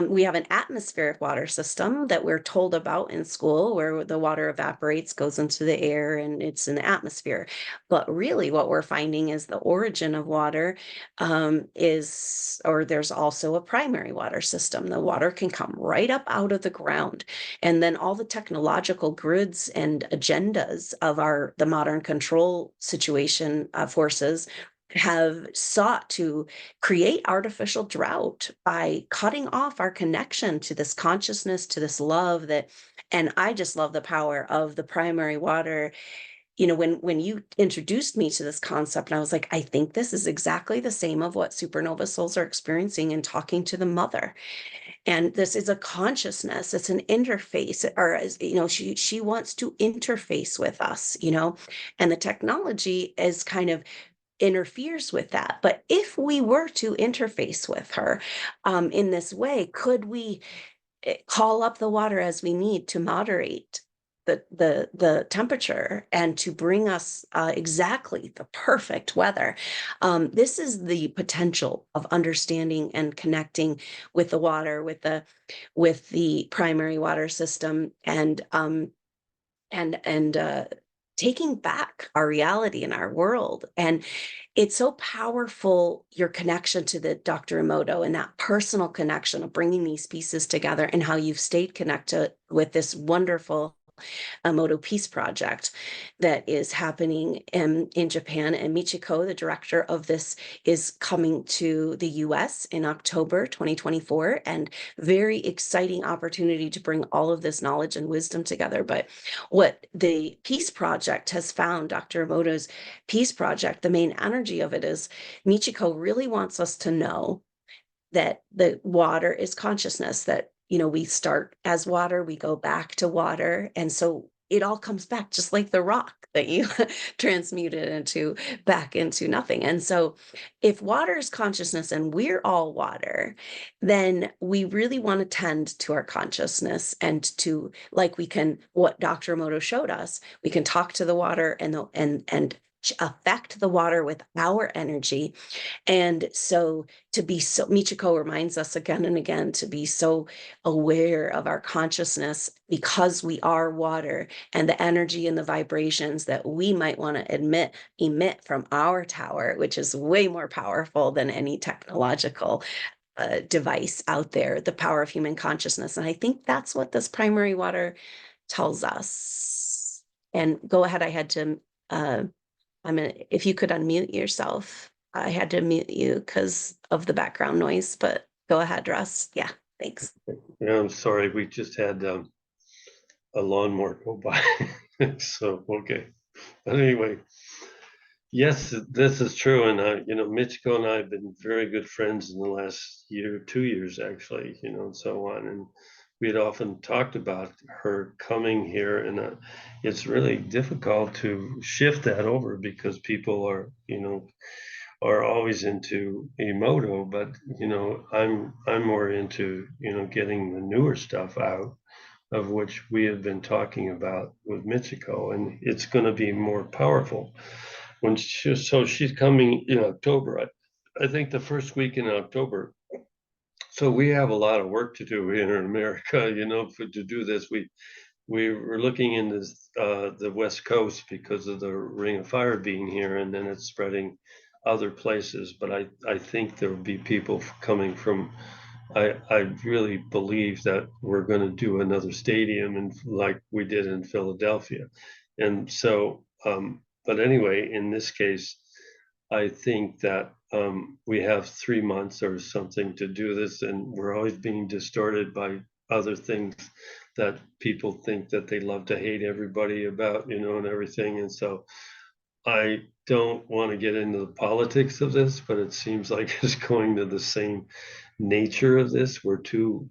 we have an atmospheric water system that we're told about in school where the water evaporates, goes into the air, and it's in the atmosphere. But really what we're finding is the origin of water or there's also a primary water system. The water can come right up out of the ground. And then all the technological grids and agendas of the modern control situation forces have sought to create artificial drought by cutting off our connection to this consciousness, to this love that, and I just love the power of the primary water. When you introduced me to this concept, I was like, I think this is exactly the same of what supernova souls are experiencing in talking to the mother. And this is a consciousness, it's an interface, or she wants to interface with us, and the technology is kind of interferes with that. But if we were to interface with her in this way, could we call up the water as we need to moderate the temperature and to bring us exactly the perfect weather? This is the potential of understanding and connecting with the water, with the primary water system, and taking back our reality and our world. And it's so powerful, your connection to the Dr. Emoto and that personal connection of bringing these pieces together, and how you've stayed connected with this wonderful Emoto Peace Project that is happening in Japan. And Michiko, the director of this, is coming to the US in October 2024, and very exciting opportunity to bring all of this knowledge and wisdom together. But what the Peace Project has found, Dr. Emoto's Peace Project, the main energy of it is Michiko really wants us to know that the water is consciousness, that we start as water, we go back to water, and so it all comes back, just like the rock that you transmuted into back into nothing. And so if water is consciousness and we're all water, then we really want to tend to our consciousness, and to, like, we can, what Dr. Emoto showed us, we can talk to the water and affect the water with our energy. And so Michiko reminds us again and again to be so aware of our consciousness, because we are water, and the energy and the vibrations that we might want to emit from our tower, which is way more powerful than any technological device out there, the power of human consciousness. And I think that's what this primary water tells us. And go ahead, uh, if you could unmute yourself. I had to mute you because of the background noise, but go ahead, Russ. Yeah, thanks. Yeah, I'm sorry, we just had a lawnmower go by. So okay, but anyway, yes, this is true. And Michiko and I have been very good friends in the last year, 2 years actually, and so on. And we had often talked about her coming here, and it's really difficult to shift that over because people are always into Emoto, but I'm more into getting the newer stuff out, of which we have been talking about with Michiko, and it's going to be more powerful so she's coming in October. I think the first week in October. So we have a lot of work to do here in America, to do this. we were looking into the West Coast because of the Ring of Fire being here, and then it's spreading other places. But I think there will be people coming from. I really believe that we're going to do another stadium, and like we did in Philadelphia, and so. But anyway, in this case, I think that we have 3 months or something to do this, and we're always being distorted by other things that people think that they love to hate everybody about, and everything. And so I don't want to get into the politics of this, but it seems like it's going to the same nature of this, where two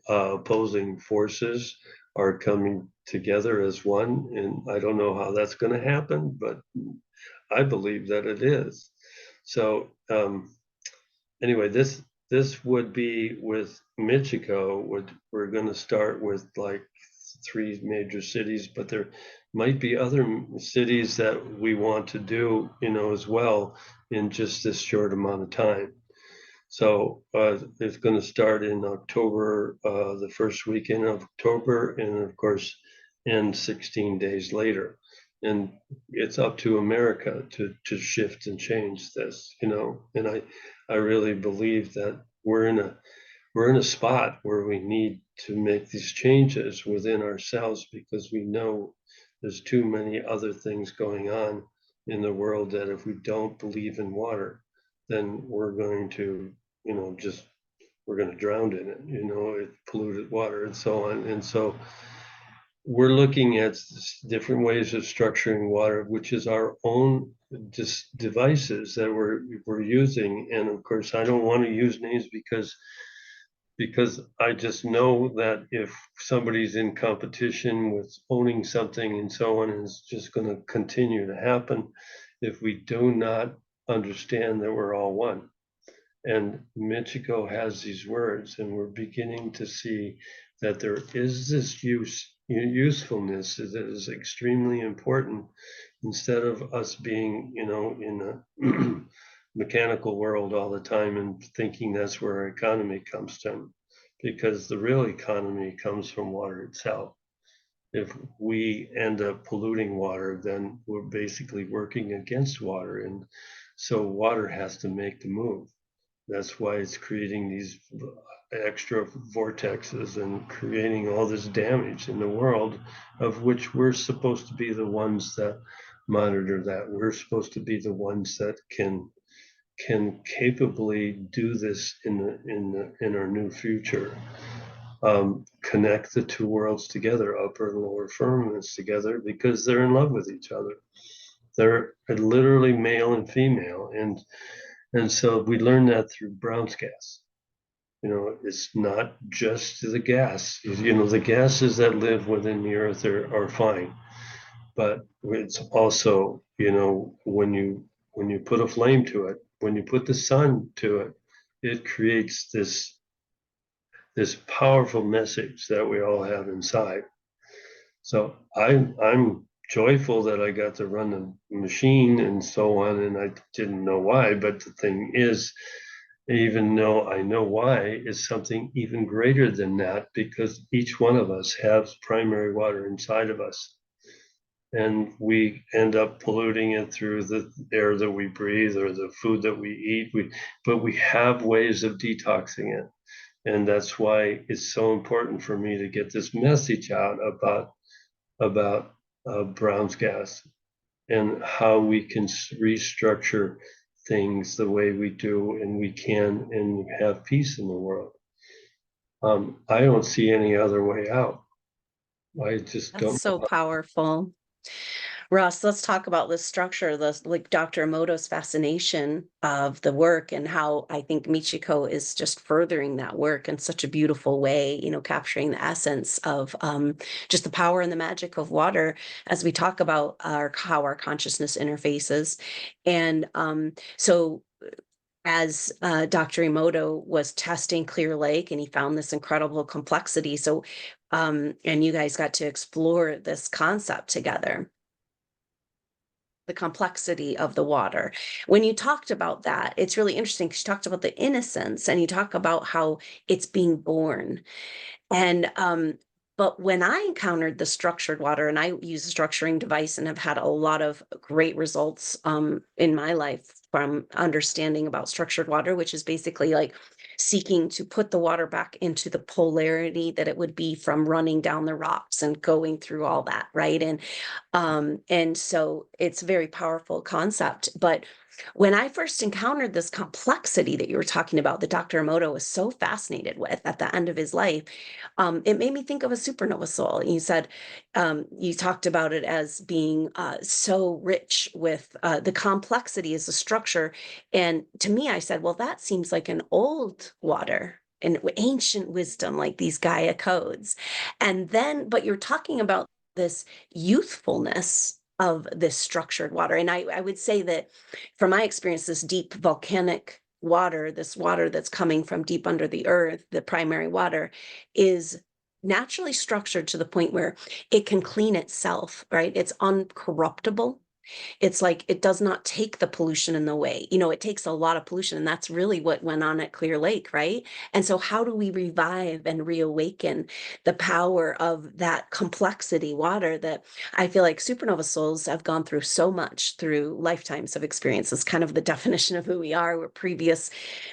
opposing forces are coming together as one, and I don't know how that's going to happen, but I believe that it is. So anyway, this would be with Michiko. We're going to start with like 3 major cities, but there might be other cities that we want to do, as well in just this short amount of time. So it's going to start in October, the first weekend of October, and of course, end 16 days later. And it's up to America to shift and change this, And I really believe that we're in a spot where we need to make these changes within ourselves, because we know there's too many other things going on in the world that if we don't believe in water, then we're going to, just we're going to drown in it, it's polluted water and so on. And so we're looking at different ways of structuring water, which is our own just devices that we're using. And of course, I don't want to use names because I just know that if somebody's in competition with owning something and so on, it's just going to continue to happen if we do not understand that we're all one. And Michiko has these words, and we're beginning to see that there is this usefulness that is extremely important, instead of us being, in a mechanical world all the time and thinking that's where our economy comes from, because the real economy comes from water itself. If we end up polluting water, then we're basically working against water. And so water has to make the move. That's why it's creating these extra vortexes and creating all this damage in the world, of which we're supposed to be the ones that monitor that. We're supposed to be the ones that can capably do this in our new future. Connect the two worlds together, upper and lower firmaments together, because they're in love with each other. They're literally male and female, and so we learned that through Brown's gas. It's not just the gas. The gases that live within the earth are fine, but it's also, when you put a flame to it, when you put the sun to it, it creates this powerful message that we all have inside. So I'm joyful that I got to run the machine and so on, and I didn't know why, but the thing is, even though I know why, is something even greater than that, because each one of us has primary water inside of us. And we end up polluting it through the air that we breathe or the food that we eat. But we have ways of detoxing it. And that's why it's so important for me to get this message out about Brown's gas and how we can restructure things the way we do, and we can, and have peace in the world. I don't see any other way out. I just That's don't. so powerful. Russ, let's talk about this structure, like Dr. Emoto's fascination of the work, and how I think Michiko is just furthering that work in such a beautiful way, capturing the essence of just the power and the magic of water as we talk about how our consciousness interfaces. And so as Dr. Emoto was testing Clearlake, and he found this incredible complexity. So, and you guys got to explore this concept together, the complexity of the water. When you talked about that, it's really interesting because you talked about the innocence, and you talk about how it's being born. And But when I encountered the structured water, and I use a structuring device and have had a lot of great results in my life from understanding about structured water, which is basically like seeking to put the water back into the polarity that it would be from running down the rocks and going through all that, right? And so it's a very powerful concept. But when I first encountered this complexity that you were talking about, that Dr. Emoto was so fascinated with at the end of his life, it made me think of a supernova soul. You said, you talked about it as being so rich with the complexity as a structure. And to me, I said, well, that seems like an old water and ancient wisdom, like these Gaia codes. And then, but you're talking about this youthfulness of this structured water. And I would say that from my experience, this deep volcanic water, this water that's coming from deep under the earth, the primary water, is naturally structured to the point where it can clean itself, right? It's uncorruptible. It's like it does not take the pollution in the way. You know, it takes a lot of pollution, and that's really what went on at Clearlake, right? And so, how do we revive and reawaken the power of that complexity water that I feel like supernova souls have gone through so much through lifetimes of experiences, kind of the definition of who we are.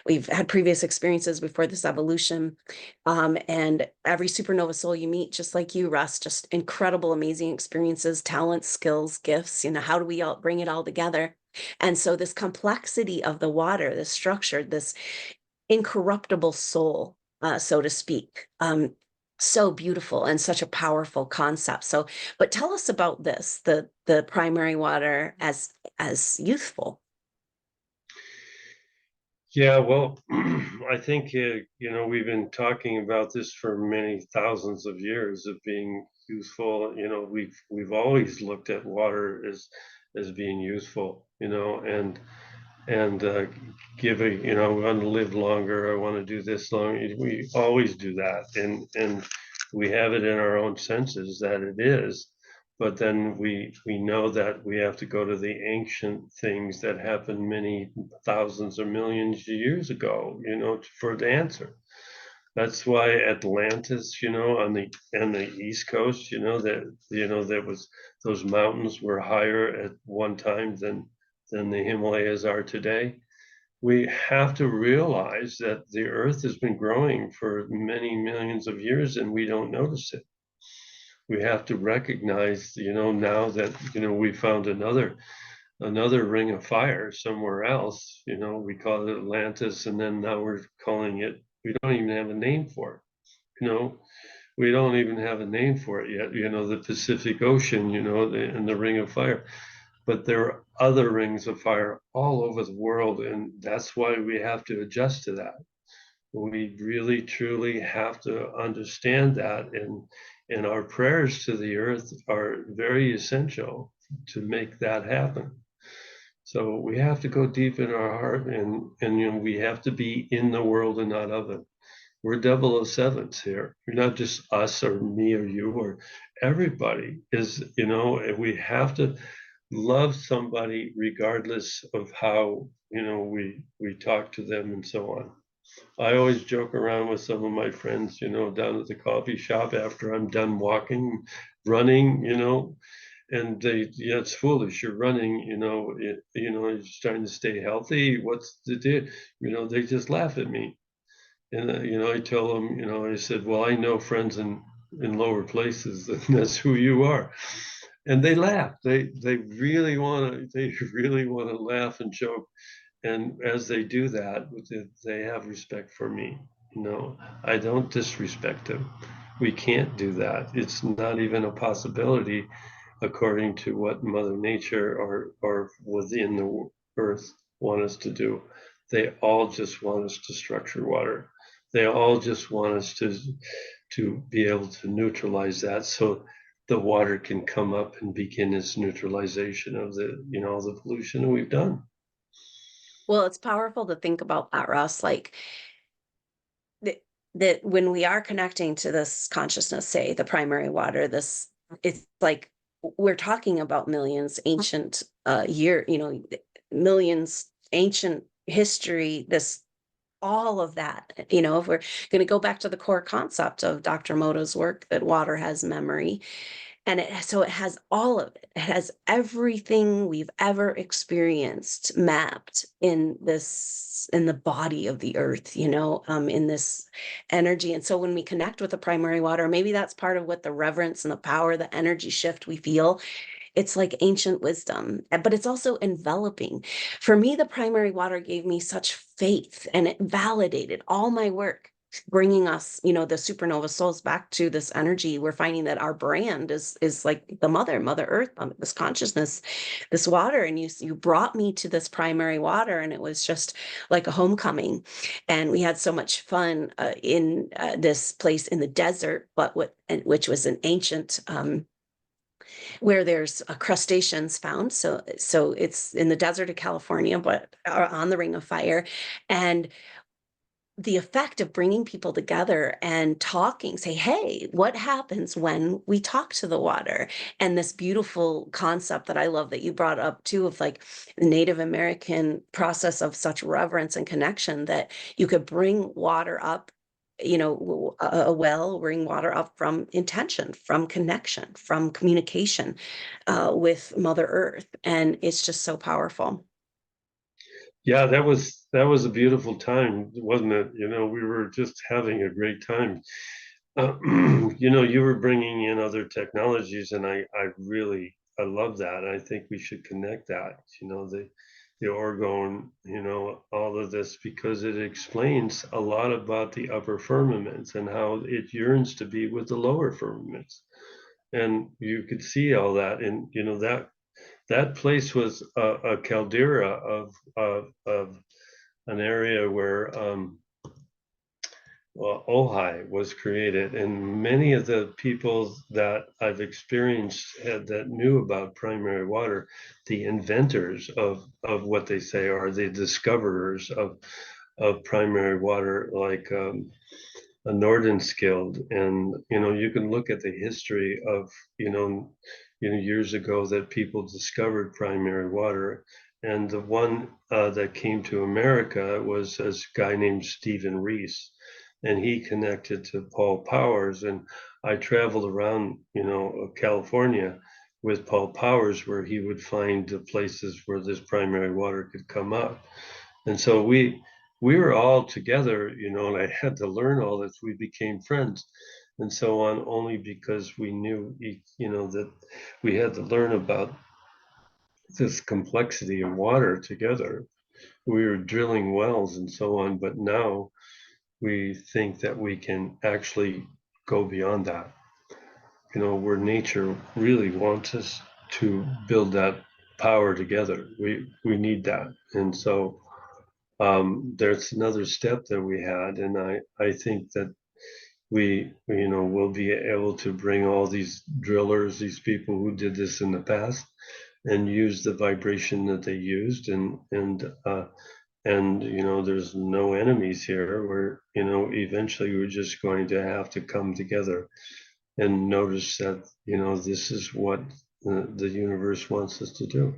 We've had previous experiences before this evolution. And every supernova soul you meet, just like you, Russ, just incredible, amazing experiences, talents, skills, gifts. You know, how do we all bring it all together? And so, this complexity of the water, this structure, this incorruptible soul, so to speak, so beautiful and such a powerful concept. So, but tell us about this, the primary water as youthful. Yeah, well, I think we've been talking about this for many thousands of years of being useful. We've always looked at water as being useful. And give a I want to live longer. I want to do this long. We always do that, and we have it in our own senses that it is. But then we know that we have to go to the ancient things that happened many thousands or millions of years ago, for the answer. That's why Atlantis, on the East Coast, there was those mountains were higher at one time than the Himalayas are today. We have to realize that the Earth has been growing for many millions of years and we don't notice it. We have to recognize, now that we found another ring of fire somewhere else. We call it Atlantis, and then now we're calling it. We don't even have a name for it. We don't even have a name for it yet. The Pacific Ocean, and the Ring of Fire. But there are other rings of fire all over the world, and that's why we have to adjust to that. We really truly have to understand that, and our prayers to the earth are very essential to make that happen. So we have to go deep in our heart, and we have to be in the world and not of it. We're 007s here. You're not just us or me or you or everybody is, we have to love somebody regardless of how, we talk to them and so on. I always joke around with some of my friends, down at the coffee shop after I'm done walking, running, and yeah, it's foolish. You're running, you're starting to stay healthy. What's the deal? They just laugh at me. And I tell them, I said, well, I know friends in lower places, and that's who you are. And they laugh. They really want to. They really want to laugh and joke. And as they do that, they have respect for me. I don't disrespect them. We can't do that. It's not even a possibility, according to what Mother Nature or within the Earth want us to do. They all just want us to structure water. They all just want us to be able to neutralize that, so the water can come up and begin its neutralization of the pollution that we've done. Well, it's powerful to think about that, Russ. Like that, that when we are connecting to this consciousness, say the primary water, this it's like we're talking about millions ancient millions ancient history, this all of that. If we're going to go back to the core concept of Dr. Moto's work, that water has memory, and so it has all of it. It has everything we've ever experienced mapped in the body of the earth, in this energy. And so when we connect with the primary water, maybe that's part of what the reverence and the power, the energy shift we feel. It's like ancient wisdom, but it's also enveloping. For me, the primary water gave me such faith, and it validated all my work, bringing us, the Supernova Souls back to this energy. We're finding that our brand is like the Mother Earth, this consciousness, this water. And you brought me to this primary water, and it was just like a homecoming. And we had so much fun in this place in the desert, which was an ancient where there's crustaceans found. So it's in the desert of California, but on the Ring of Fire. And the effect of bringing people together and talking, say, hey, what happens when we talk to the water? And this beautiful concept that I love that you brought up too, of like the Native American process of such reverence and connection, that you could bring water up, a well, bring water up from intention, from connection, from communication with Mother Earth. And it's just so powerful. Yeah, that was a beautiful time, wasn't it? We were just having a great time. Uh, you were bringing in other technologies, and I love that. I think we should connect that. The orgone, all of this, because it explains a lot about the upper firmaments and how it yearns to be with the lower firmaments. And you could see all that, and that place was a caldera of an area where well, Ojai was created, and many of the people that I've experienced that knew about primary water, the inventors of what they say are the discoverers of primary water, like a Nordenskild, and you can look at the history of years ago that people discovered primary water, and the one that came to America was a guy named Stephen Reese, and he connected to Paul Powers, and I traveled around California with Paul Powers, where he would find the places where this primary water could come up. And so we were all together, and I had to learn all this. We became friends and so on, only because we knew, that we had to learn about this complexity of water together. We were drilling wells and so on, but now we think that we can actually go beyond that, where nature really wants us to build that power together. We need that. And so there's another step that we had, and I think that will be able to bring all these drillers, these people who did this in the past, and use the vibration that they used, and there's no enemies here. We're eventually we're just going to have to come together and notice that this is what the universe wants us to do.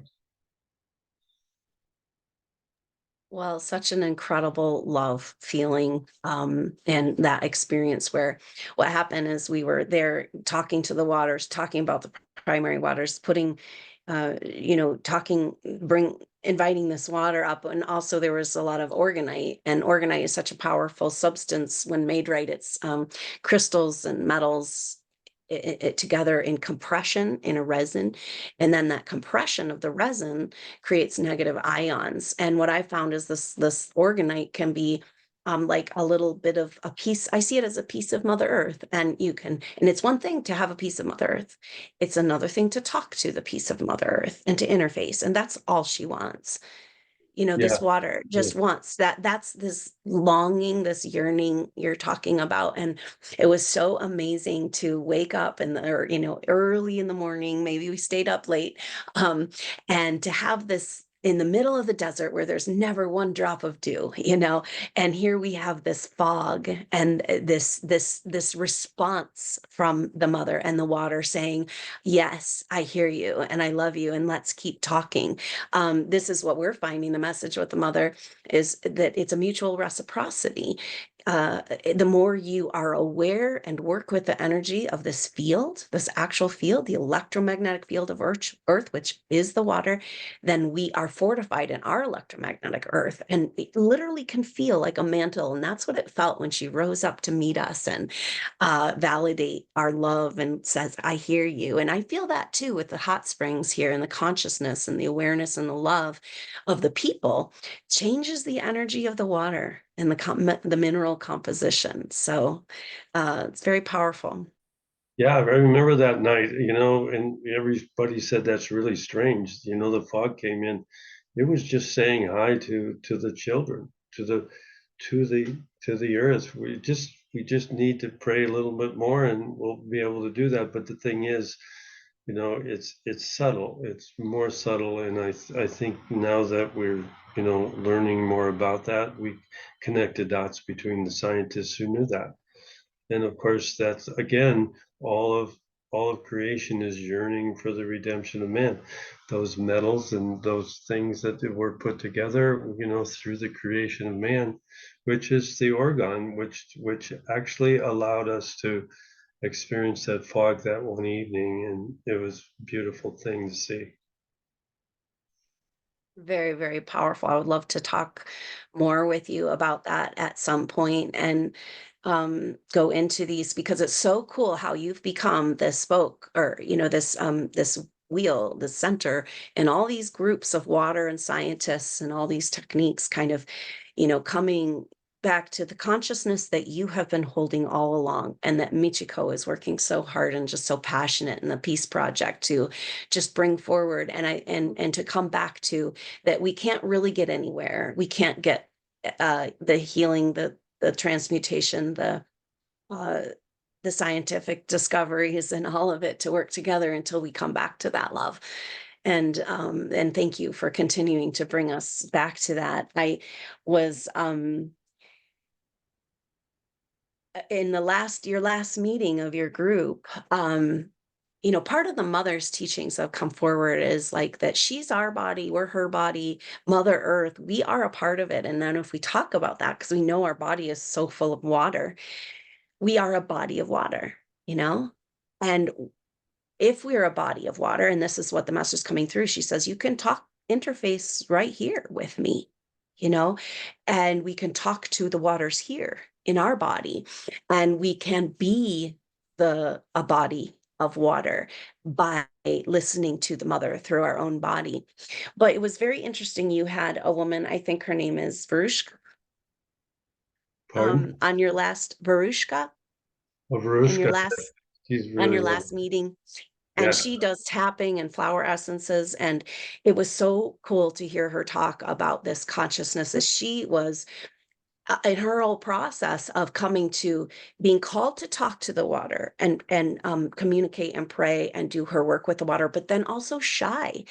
Well, such an incredible love feeling, and that experience where what happened is we were there talking to the waters, talking about the primary waters, putting, talking, inviting this water up. And also there was a lot of organite, and organite is such a powerful substance when made right. It's crystals and metals it together in compression in a resin, and then that compression of the resin creates negative ions. And what I found is this organite can be like a little bit of a piece. I see it as a piece of Mother Earth, and and it's one thing to have a piece of Mother Earth. It's another thing to talk to the piece of Mother Earth and to interface. And that's all she wants. Yeah, This water yeah, just wants that's this longing, this yearning you're talking about. And it was so amazing to wake up early in the morning, maybe we stayed up late, and to have this in the middle of the desert where there's never one drop of dew, you know, and here we have this fog and this response from the mother and the water saying, yes, I hear you and I love you and let's keep talking. This is what we're finding. The message with the mother is that it's a mutual reciprocity. The more you are aware and work with the energy of this field, this actual field, the electromagnetic field of Earth, which is the water, then we are fortified in our electromagnetic Earth. And it literally can feel like a mantle. And that's what it felt when she rose up to meet us and validate our love and says, I hear you. And I feel that too with the hot springs here and the consciousness and the awareness and the love of the people changes the energy of the water and the mineral composition. So it's very powerful. Yeah, I remember that night, and everybody said that's really strange. The fog came in. It was just saying hi to the children, to the to the earth. We just need to pray a little bit more and we'll be able to do that. But the thing is, it's subtle. It's more subtle, and I think now that we're learning more about that, we connect the dots between the scientists who knew that. And of course, that's again, all of all of creation is yearning for the redemption of man. Those metals and those things that were put together, through the creation of man, which is the organ, which actually allowed us to experience that fog that one evening, and it was a beautiful thing to see. Very, very powerful. I would love to talk more with you about that at some point and go into these because it's so cool how you've become this spoke or this wheel, the center, and all these groups of water and scientists and all these techniques kind of, coming back to the consciousness that you have been holding all along and that Michiko is working so hard and just so passionate in the peace project to just bring forward and to come back to that we can't really get anywhere. We can't get the healing, the transmutation, uh, the scientific discoveries, and all of it to work together until we come back to that love. And thank you for continuing to bring us back to that. I was in your last meeting of your group, part of the mother's teachings that have come forward is like that she's our body, we're her body, Mother Earth, we are a part of it. And then if we talk about that, because we know our body is so full of water, we are a body of water, you know? And if we're a body of water, and this is what the master's coming through, she says, you can talk interface right here with me, you know, and we can talk to the waters here in our body, and we can be a body of water by listening to the mother through our own body. But it was very interesting. You had a woman, I think her name is Varushka, Pardon? on your last Varushka, in your Verushka, last she's on really your one. last meeting. And Yeah. she does tapping and flower essences. And it was so cool to hear her talk about this consciousness as she was in her whole process of coming to being called to talk to the water and communicate and pray and do her work with the water, but then also shy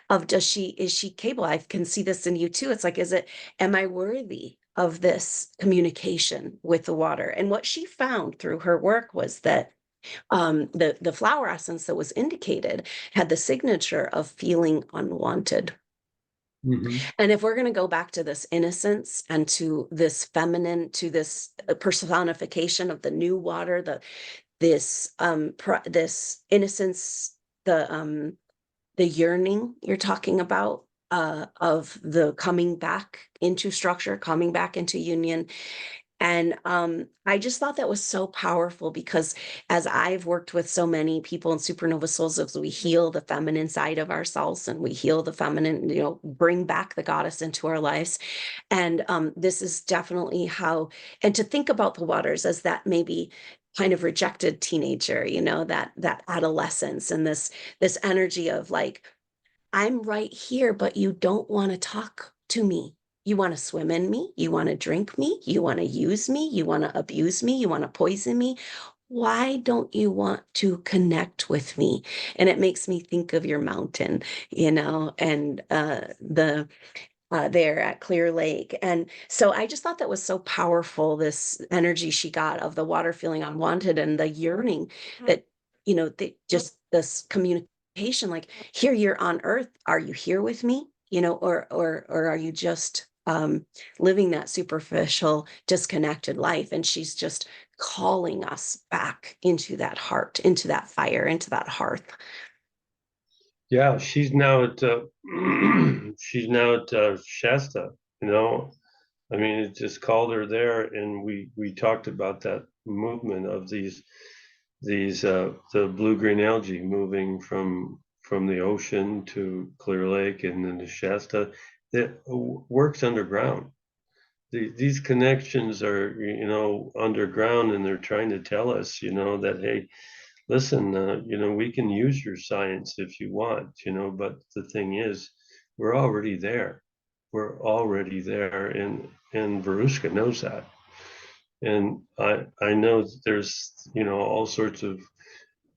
of is she capable? I can see this in you too. It's like, am I worthy of this communication with the water? And what she found through her work was that the flower essence that was indicated had the signature of feeling unwanted. Hmm. And if we're going to go back to this innocence and to this feminine, to this personification of the new water, this innocence, the yearning you're talking about, of the coming back into structure, coming back into union, and I just thought that was so powerful because as I've worked with so many people in Supernova Souls, as we heal the feminine side of ourselves and we heal the feminine, bring back the goddess into our lives. And this is definitely how, and to think about the waters as that maybe kind of rejected teenager, that adolescence and this energy of like, I'm right here, but you don't want to talk to me. You want to swim in me. You want to drink me. You want to use me. You want to abuse me. You want to poison me. why don't you want to connect with me? And it makes me think of your mountain, and the there at Clearlake. And so I just thought that was so powerful, this energy she got of the water feeling unwanted and the yearning that, just this communication, like, here you're on earth. Are you here with me? Or are you just living that superficial, disconnected life? And she's just calling us back into that heart, into that fire, into that hearth. Yeah, she's now at she's now at Shasta. You know, I mean, it just called her there, and we talked about that movement of these the blue green algae moving from the ocean to Clear Lake and then to Shasta that works underground. These connections are underground, and they're trying to tell us that, hey, listen, we can use your science if you want, but the thing is, we're already there. We're already there, and Verushka knows that. And I know that there's, all sorts of,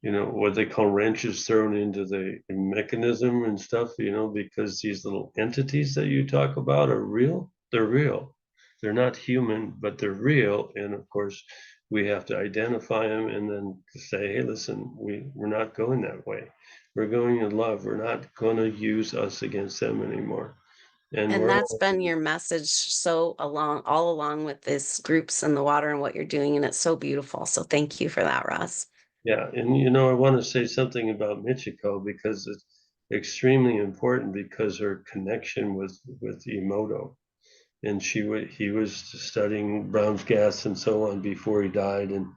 what they call wrenches thrown into the mechanism and stuff, because these little entities that you talk about are real. They're real. They're not human, but they're real. And of course, we have to identify them and then say, hey, listen, we're not going that way. We're going in love. We're not going to use us against them anymore. And And we're that's all, been your message all along with this groups in the water and what you're doing, and it's so beautiful. So thank you for that, Russ. yeah. And, I want to say something about Michiko because it's extremely important because her connection with Emoto, and he was studying Brown's gas and so on before he died. And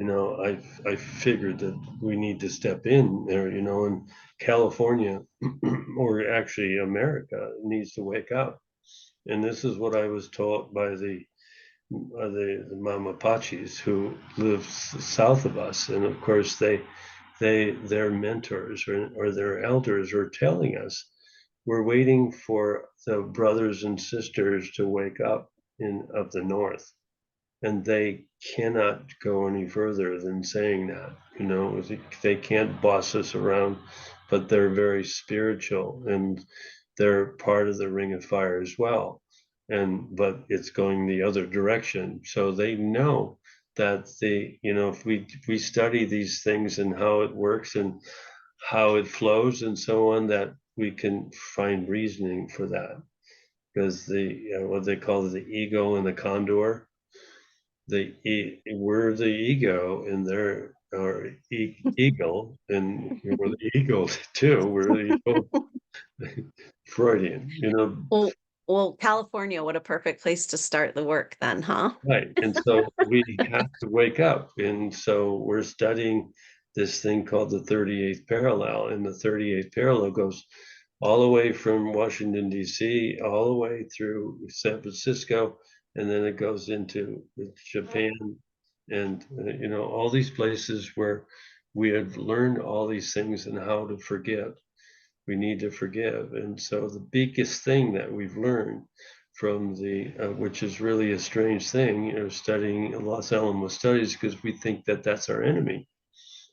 I figured that we need to step in there, and California or actually America needs to wake up. And this is what I was taught by the Mamapachis who live south of us. And of course their mentors or their elders are telling us we're waiting for the brothers and sisters to wake up in of the north, and they cannot go any further than saying that. They can't boss us around, but they're very spiritual, and they're part of the ring of fire as well. But it's going the other direction, so they know that if we study these things and how it works and how it flows and so on, that we can find reasoning for that. Because what they call the ego and the condor, we're the ego and they're our eagle, and we're the eagle too. We're the eagle. Freudian, Well, California, what a perfect place to start the work then, huh? right. And so we have to wake up. And so we're studying this thing called the 38th parallel. And the 38th parallel goes all the way from Washington, D.C., all the way through San Francisco. And then it goes into Japan and, all these places where we have learned all these things and how to forgive. We need to forgive. And so the biggest thing that we've learned from which is really a strange thing, studying Los Alamos studies, because we think that that's our enemy.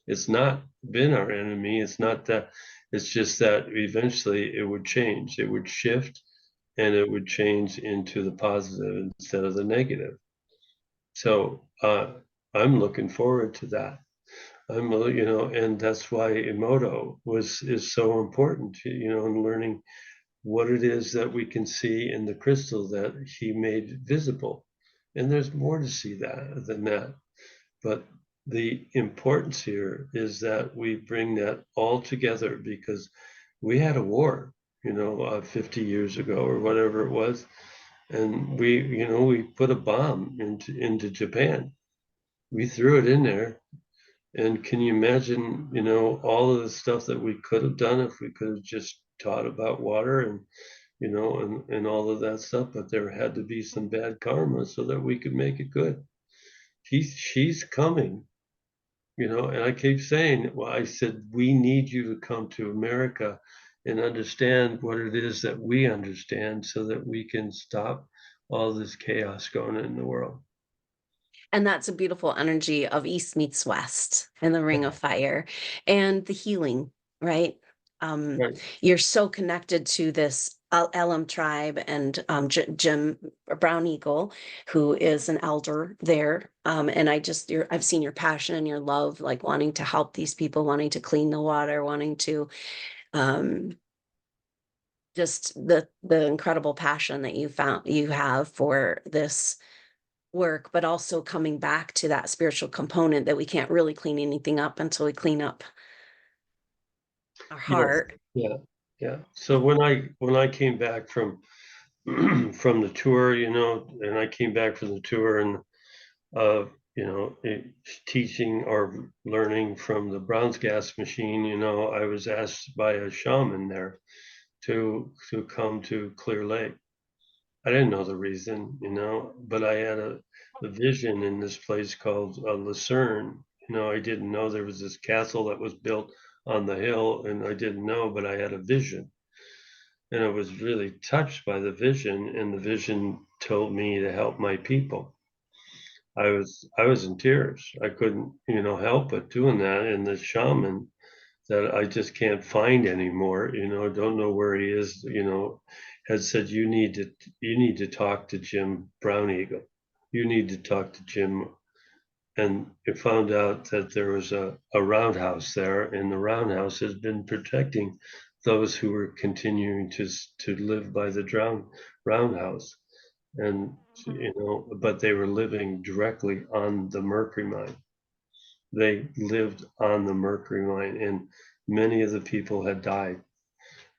It's not been our enemy. It's not that. It's just that eventually it would change. It would shift, and it would change into the positive instead of the negative. So I'm looking forward to that. And that's why Emoto is so important, in learning what it is that we can see in the crystal that he made visible. And there's more to see than that. But the importance here is that we bring that all together because we had a war, 50 years ago or whatever it was. And we put a bomb into Japan. We threw it in there. And can you imagine, all of the stuff that we could have done if we could have just taught about water and, and all of that stuff, but there had to be some bad karma so that we could make it good. She's coming, and I keep saying, well, I said, we need you to come to America and understand what it is that we understand so that we can stop all this chaos going in the world. And that's a beautiful energy of East meets West and the Ring of Fire and the healing, right? Um, Right. you're so connected to this Elam tribe and Jim Brown Eagle, who is an elder there. And I've seen your passion and your love, like wanting to help these people, wanting to clean the water, wanting to um, just the incredible passion that you have for this work, but also coming back to that spiritual component that we can't really clean anything up until we clean up our Yes. heart. Yeah. Yeah. So when I came back from from the tour, and I came back from the tour and uh, teaching or learning from the Brown's gas machine, I was asked by a shaman there to come to Clear Lake. I didn't know the reason, but I had a vision in this place called Lucerne. I didn't know there was this castle that was built on the hill, and I didn't know, but I had a vision, and I was really touched by the vision, and the vision told me to help my people. I was in tears. I couldn't, help but doing that. And the shaman that I just can't find anymore, don't know where he is, had said you need to talk to Jim Brown Eagle. You need to talk to Jim. And it found out that there was a roundhouse there, and the roundhouse has been protecting those who were continuing to live by the roundhouse. And but they were living directly on the mercury mine. They lived on the mercury mine, and many of the people had died.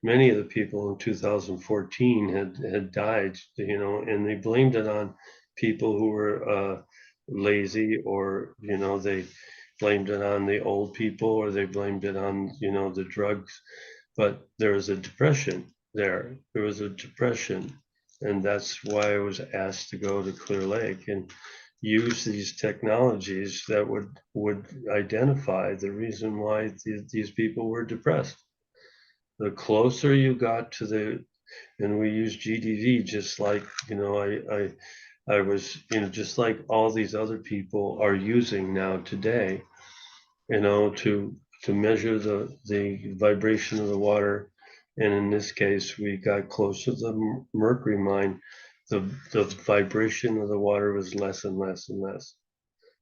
Many of the people in 2014 had died, and they blamed it on people who were lazy, or they blamed it on the old people, or they blamed it on the drugs. But there was a depression there. There was a depression, and that's why I was asked to go to Clear Lake and use these technologies that would identify the reason why these people were depressed. The closer you got to and we use GDV just like, I was, just like all these other people are using now today, to measure the vibration of the water. And in this case, we got close to the mercury mine. The vibration of the water was less and less and less.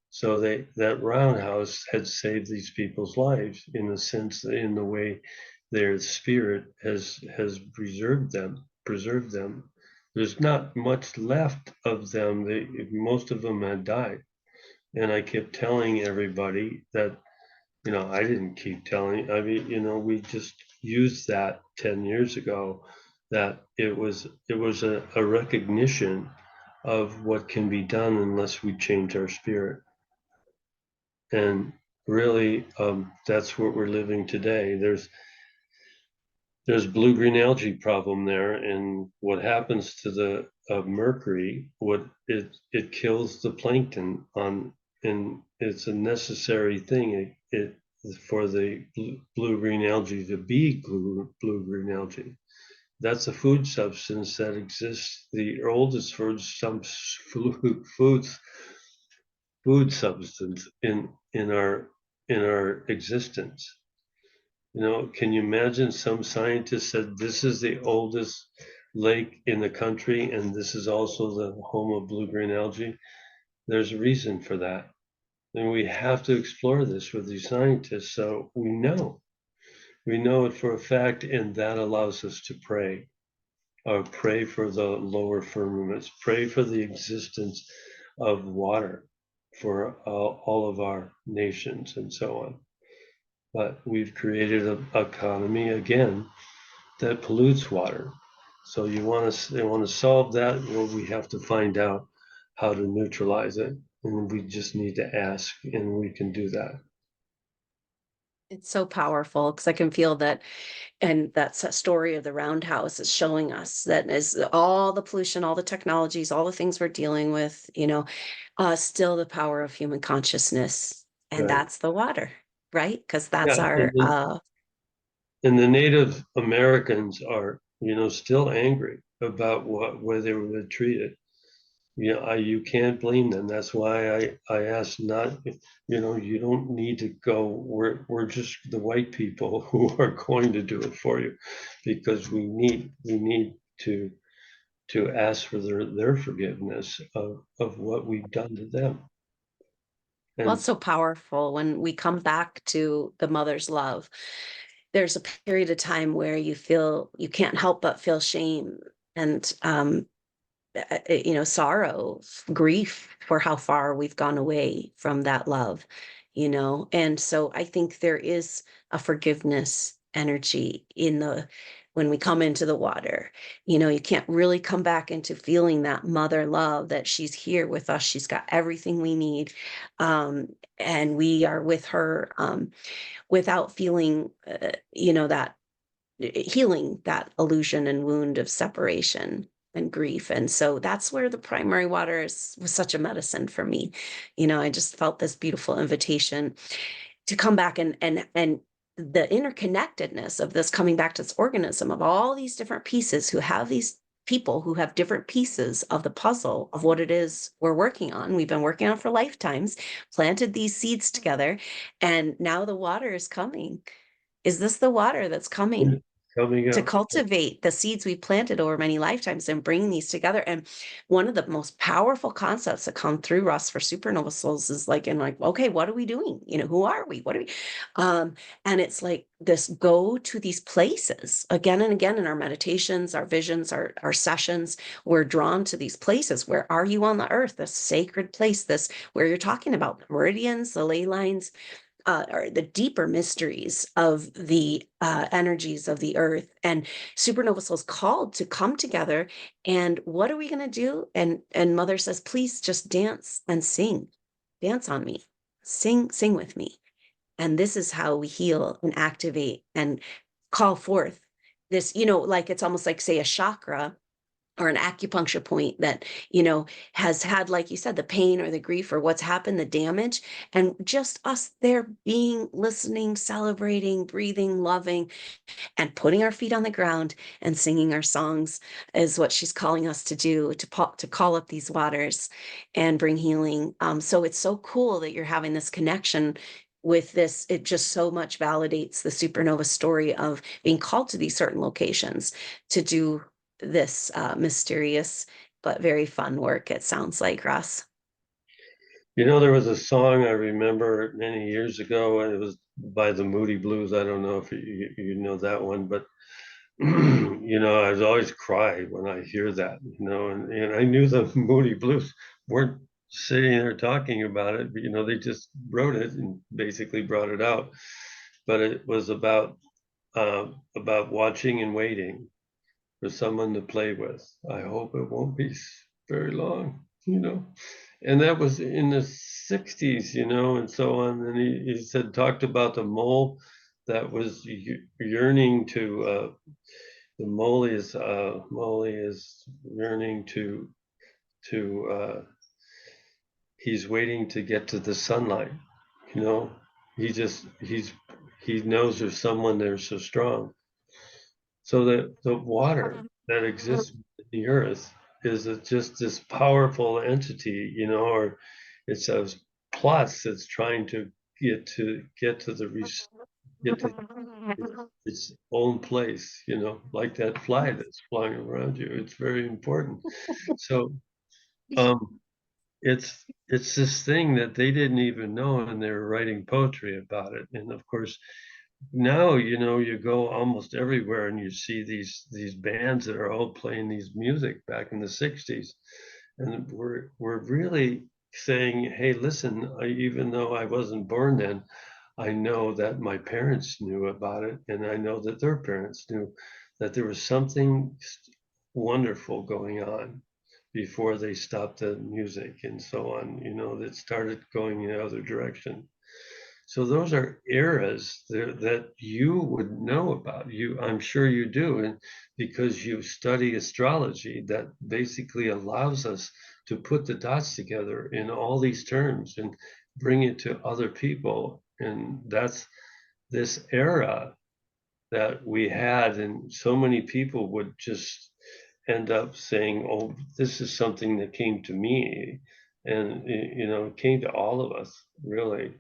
So that roundhouse had saved these people's lives in the sense that in the way their spirit has preserved them. There's not much left of them. Most of them had died. And I kept telling everybody that, I didn't keep telling, I mean, we just used that 10 years ago, that it was a recognition of what can be done unless we change our spirit. And really, that's what we're living today. There's blue-green algae problem there, and what happens to the mercury, what it kills the plankton and it's a necessary thing. It for the blue-green algae to be blue-green algae. That's a food substance that exists, the oldest foods food substance in our existence. Can you imagine some scientist said this is the oldest lake in the country and this is also the home of blue-green algae? There's a reason for that. And we have to explore this with these scientists so we know. We know it for a fact, and that allows us to pray. Pray for the lower firmaments, pray for the existence of water for all of our nations and so on. But we've created an economy again that pollutes water. So they want to solve that. Well, we have to find out how to neutralize it, and we just need to ask, and we can do that. It's so powerful because I can feel that, and that's a story of the roundhouse is showing us that is all the pollution, all the technologies, all the things we're dealing with, still the power of human consciousness, and Right. that's the water, right? Because that's Yeah. our And the Native Americans are, still angry about what where they were treated. Yeah, you can't blame them. That's why I asked not, you don't need to go. We're just the white people who are going to do it for you, because we need to ask for their forgiveness of what we've done to them. Well, And it's so powerful when we come back to the mother's love. There's a period of time where you feel you can't help but feel shame and sorrow, grief for how far we've gone away from that love, and so I think there is a forgiveness energy in the when we come into the water. You can't really come back into feeling that mother love, that she's here with us, she's got everything we need, and we are with her, without feeling that healing that illusion and wound of separation and grief. And so that's where the primary water was such a medicine for me. I just felt this beautiful invitation to come back, and the interconnectedness of this coming back to this organism of all these different pieces, who have these people who have different pieces of the puzzle of what it is we're working on. We've been working on for lifetimes, planted these seeds together, and now the water is coming. Is this the water that's coming coming to up, cultivate the seeds we planted over many lifetimes and bringing these together? And one of the most powerful concepts that come through Russ for Supernova Souls is okay, what are we doing? Who are we? What are we? And it's like this: go to these places again and again in our meditations, our visions, our sessions. We're drawn to these places. Where are you on the earth? This sacred place, this where you're talking about the meridians, the ley lines, or the deeper mysteries of the energies of the earth. And Supernova Souls called to come together. And what are we going to do? And Mother says, please just dance and sing, dance on me, sing with me. And this is how we heal and activate and call forth this. Like it's almost like, say, a chakra or an acupuncture point that has had, like you said, the pain or the grief or what's happened, the damage, and just us there being, listening, celebrating, breathing, loving, and putting our feet on the ground and singing our songs is what she's calling us to do, to call up these waters and bring healing. So it's so cool that you're having this connection with this. It just so much validates the supernova story of being called to these certain locations to do this mysterious but very fun work, it sounds like, Russ. there was a song I remember many years ago, and it was by the Moody Blues. I don't know if you know that one, but I was always cry when I hear that, and I knew the Moody Blues weren't sitting there talking about it, but they just wrote it and basically brought it out. But it was about watching and waiting for someone to play with. I hope it won't be very long. And that was in the 60s, and so on. And he said, talked about the mole that was yearning to, the mole is yearning to he's waiting to get to the sunlight, you know. He knows there's someone there so strong. So the water that exists in the earth is just this powerful entity, or it's a plus that's trying to get to get to its own place, like that fly that's flying around you. It's very important. So um, it's this thing that they didn't even know, and they were writing poetry about it. And of course, now you go almost everywhere and you see these bands that are all playing these music back in the 60s, and we're really saying, hey, listen, even though I wasn't born then, I know that my parents knew about it, and I know that their parents knew that there was something wonderful going on before they stopped the music and so on, that started going in the other direction. So those are eras that you would know about. I'm sure you do, and because you study astrology, that basically allows us to put the dots together in all these terms and bring it to other people. And that's this era that we had, and so many people would just end up saying, oh, this is something that came to me. And, it came to all of us, really.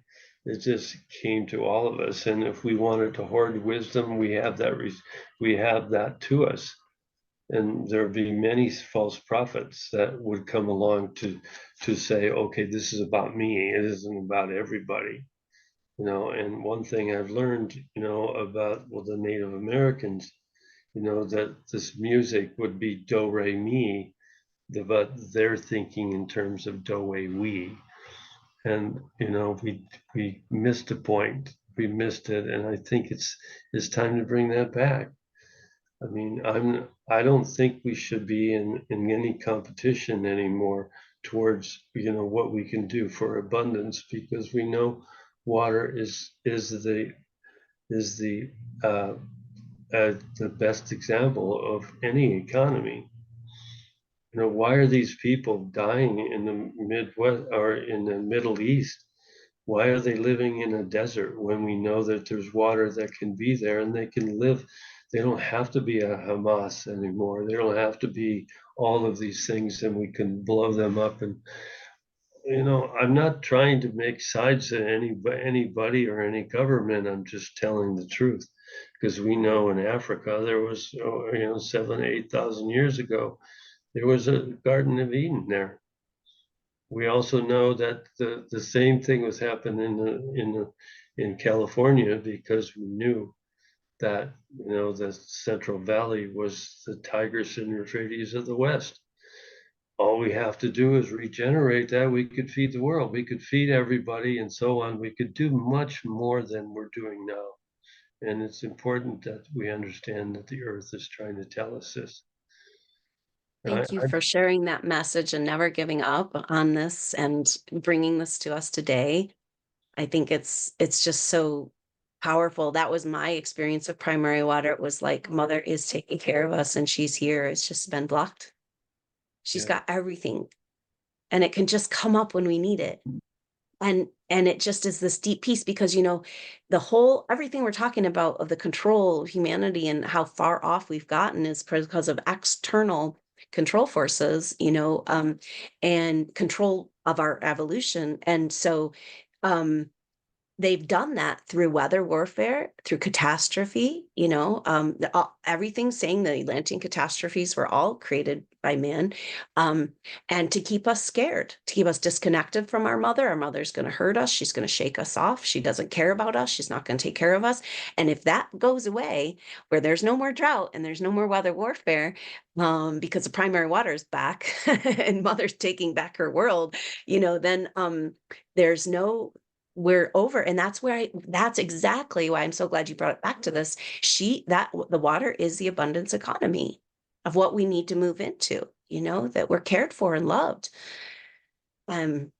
It just came to all of us. And if we wanted to hoard wisdom, we have that to us. And there would be many false prophets that would come along to say, okay, this is about me. It isn't about everybody. And one thing I've learned, about, well, the Native Americans, that this music would be do re mi, but they're thinking in terms of do re we, and we missed a point. We missed it, and I think it's time to bring that back. I mean, I don't think we should be in any competition anymore towards what we can do for abundance, because we know water is uh, the best example of any economy. Why are these people dying in the Midwest or in the Middle East? Why are they living in a desert when we know that there's water that can be there and they can live? They don't have to be a Hamas anymore. They don't have to be all of these things, and we can blow them up. And I'm not trying to make sides to anybody or any government. I'm just telling the truth, because we know in Africa there was 7,000 8,000 years ago there was a Garden of Eden there. We also know that the same thing was happening in California, because we knew that the Central Valley was the Tigris and Euphrates of the West. All we have to do is regenerate that. We could feed the world. We could feed everybody and so on. We could do much more than we're doing now. And it's important that we understand that the earth is trying to tell us this. I, Thank you I, for sharing that message and never giving up on this and bringing this to us today. I think it's just so powerful. That was my experience of primary water. It was like mother is taking care of us and she's here. It's just been blocked. She's yeah, got everything and it can just come up when we need it. And it just is this deep peace, because the whole everything we're talking about of the control of humanity and how far off we've gotten is because of external control forces, and control of our evolution. And so they've done that through weather warfare, through catastrophe, everything saying the Atlantean catastrophes were all created by man, um, and to keep us scared, to keep us disconnected from our mother. Our mother's going to hurt us. She's going to shake us off. She doesn't care about us. She's not going to take care of us. And if that goes away, where there's no more drought and there's no more weather warfare, because the primary water is back and mother's taking back her world, then there's no we're over. And that's exactly why I'm so glad you brought it back to this. The water is the abundance economy of what we need to move into, that we're cared for and loved. um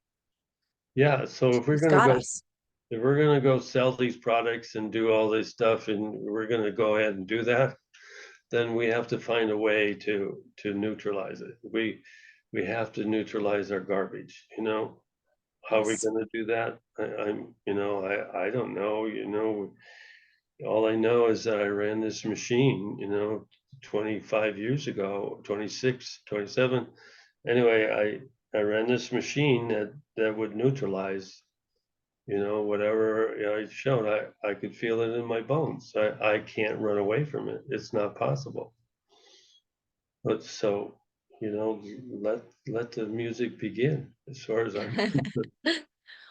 yeah. So she's got us. if we're gonna go sell these products and do all this stuff, and we're gonna go ahead and do that, then we have to find a way to neutralize it. We have to neutralize our garbage. How are we Yes. gonna do that? I don't know. All I know is that I ran this machine, 25 years ago, 26, 27. Anyway, I ran this machine that would neutralize, whatever I showed. I could feel it in my bones. I can't run away from it. It's not possible. But so, let the music begin, as far as I'm concerned.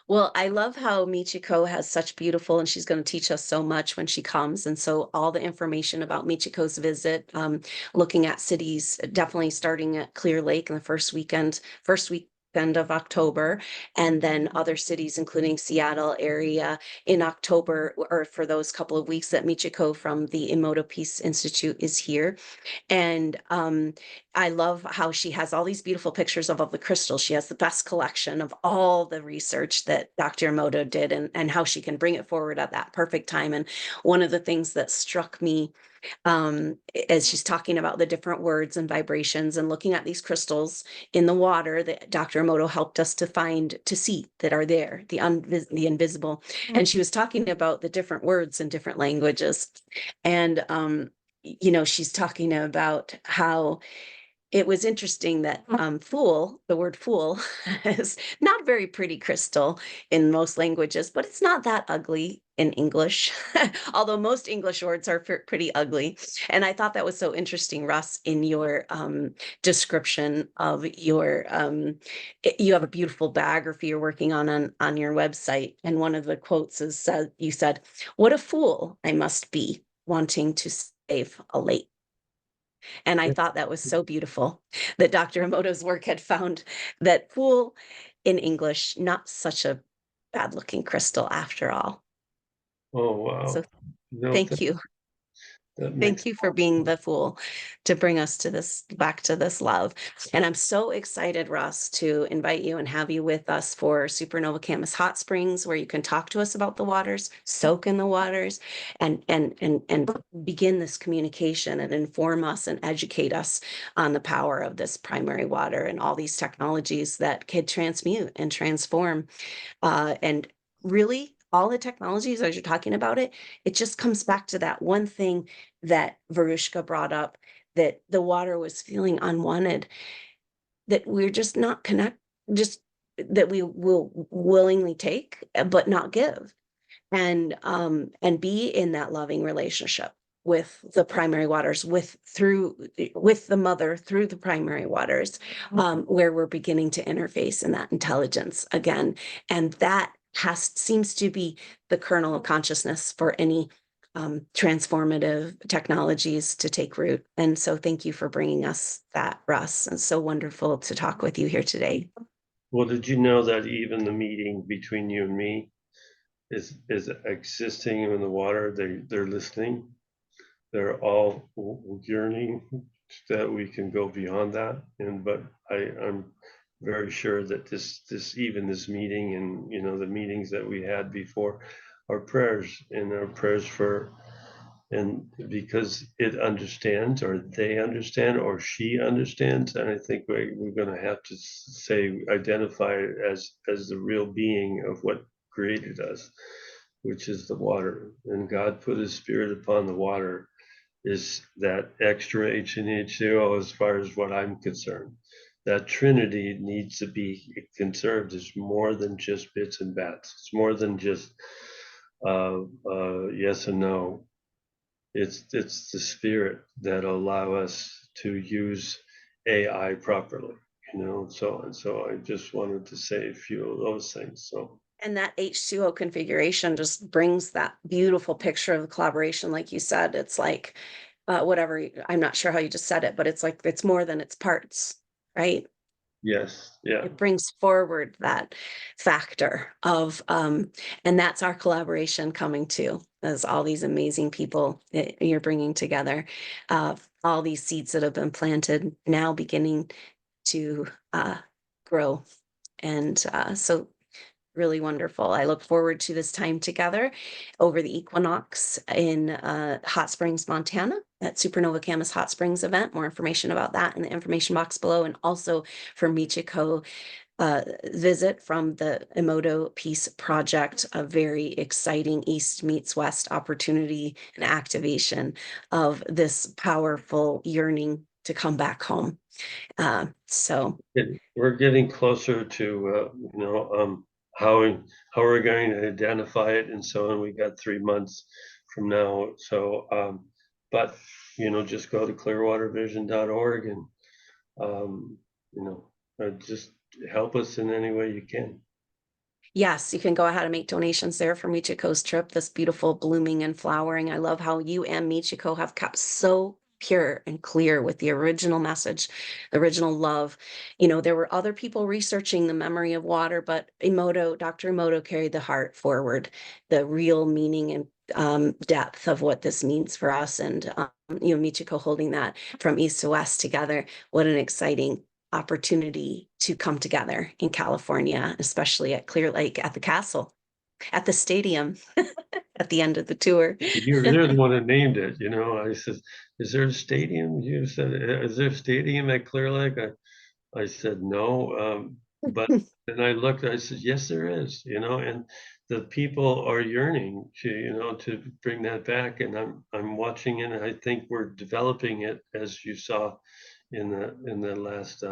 Well, I love how Michiko has such beautiful, and she's going to teach us so much when she comes. And so all the information about Michiko's visit, looking at cities, definitely starting at Clearlake in the first weekend of October, and then other cities, including Seattle area in October, or for those couple of weeks that Michiko from the Emoto Peace Institute is here. And I love how she has all these beautiful pictures of all the crystals. She has the best collection of all the research that Dr. Emoto did, and how she can bring it forward at that perfect time. And one of the things that struck me, as she's talking about the different words and vibrations and looking at these crystals in the water that Dr. Emoto helped us to see that are there, the invisible. And she was talking about the different words in different languages. And she's talking about how it was interesting that fool, the word fool, is not a very pretty crystal in most languages, but it's not that ugly in English, although most English words are pretty ugly. And I thought that was so interesting, Russ, in your description of your, you have a beautiful biography you're working on your website. And one of the quotes is, you said, "What a fool I must be wanting to save a lake." And I thought that was so beautiful that Dr. Emoto's work had found that fool in English, not such a bad looking crystal after all. Oh, So wow. No, thank you. that makes Thank you for being the fool to bring us to this, back to this love. And I'm so excited, Russ, to invite you and have you with us for Supernova Camas Hot Springs, where you can talk to us about the waters, soak in the waters, and begin this communication and inform us and educate us on the power of this primary water and all these technologies that can transmute and transform. And really, all the technologies, as you're talking about it, it just comes back to that one thing that Varushka brought up, that the water was feeling unwanted, that we're just not connect, just that we will willingly take, but not give, and be in that loving relationship with the primary waters, with the mother through the primary waters, where we're beginning to interface in that intelligence again. And that seems to be the kernel of consciousness for any transformative technologies to take root. And so thank you for bringing us that, Russ. It's so wonderful to talk with you here today. Well, did you know that even the meeting between you and me is existing in the water? They're listening. They're all yearning that we can go beyond that. And but I'm very sure that this meeting and the meetings that we had before our prayers and our prayers for, and because it understands, or they understand, or she understands. And I think we're going to have to say, identify it as the real being of what created us, which is the water. And God put his spirit upon the water, is that extra H and H2O, as far as what I'm concerned. That Trinity needs to be conserved. It's more than just bits and bats. It's more than just yes and no. It's the spirit that allow us to use AI properly, so I just wanted to say a few of those things. So And that H2O configuration just brings that beautiful picture of the collaboration. Like you said, it's like whatever, I'm not sure how you just said it, but it's like it's more than its parts, right? yes, yeah. It brings forward that factor of, and that's our collaboration coming to, as all these amazing people that you're bringing together, all these seeds that have been planted now beginning to grow. And so really wonderful. I look forward to this time together over the equinox in Hot Springs, Montana at Supernova Camas Hot Springs event. More information about that in the information box below, and also for Michiko visit from the Emoto Peace Project, a very exciting East meets West opportunity and activation of this powerful yearning to come back home. So We're getting closer to how how we're going to identify it and so on. We got 3 months from now. So but just go to clearwatervision.org and just help us in any way you can. yes, you can go ahead and make donations there for Michiko's trip, this beautiful blooming and flowering. I love how you and Michiko have kept so pure and clear with the original message, the original love. There were other people researching the memory of water, but Dr. Emoto carried the heart forward, the real meaning and depth of what this means for us. And, Michiko holding that from east to west together. What an exciting opportunity to come together in California, especially at Clearlake, at the castle, at the stadium, at the end of the tour. You're the one that named it. I said, "Is there a stadium?" You said, "Is there a stadium at Clearlake?" I said no, but then I looked. I said, "Yes, there is." And the people are yearning to bring that back. And I'm watching it. And I think we're developing it, as you saw in the last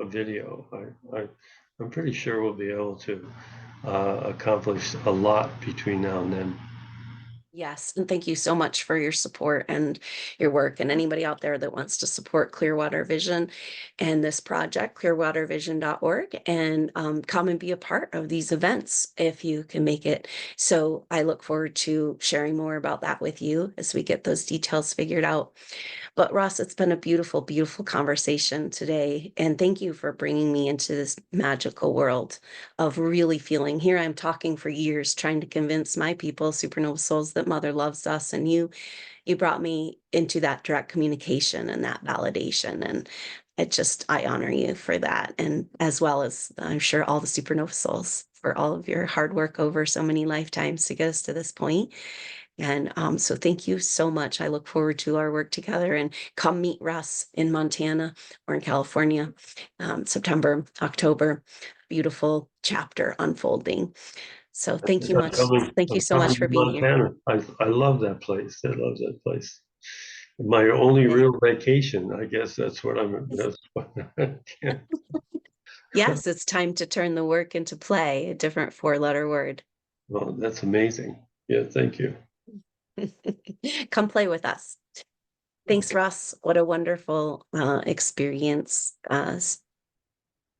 video. I'm pretty sure we'll be able to accomplish a lot between now and then. Yes, and thank you so much for your support and your work. And anybody out there that wants to support Clearwater Vision and this project, clearwatervision.org, and come and be a part of these events if you can make it. So I look forward to sharing more about that with you as we get those details figured out. But Ross, it's been a beautiful, beautiful conversation today. And thank you for bringing me into this magical world of really feeling. Here I'm talking for years, trying to convince my people, Supernova Souls, that Mother loves us. And you brought me into that direct communication and that validation. And I honor you for that. And as well as I'm sure all the Supernova Souls for all of your hard work over so many lifetimes to get us to this point. And so thank you so much. I look forward to our work together, and come meet Russ in Montana or in California, September, October. Beautiful chapter unfolding. So thank you much. Thank you I'm so coming much to for being here. Montana. I love that place. I love that place. My only Okay. real vacation, I guess that's what yeah. Yes, it's time to turn the work into play, a different four-letter word. Well, that's amazing. Yeah, thank you. Come play with us. Thanks, Okay. Russ. What a wonderful experience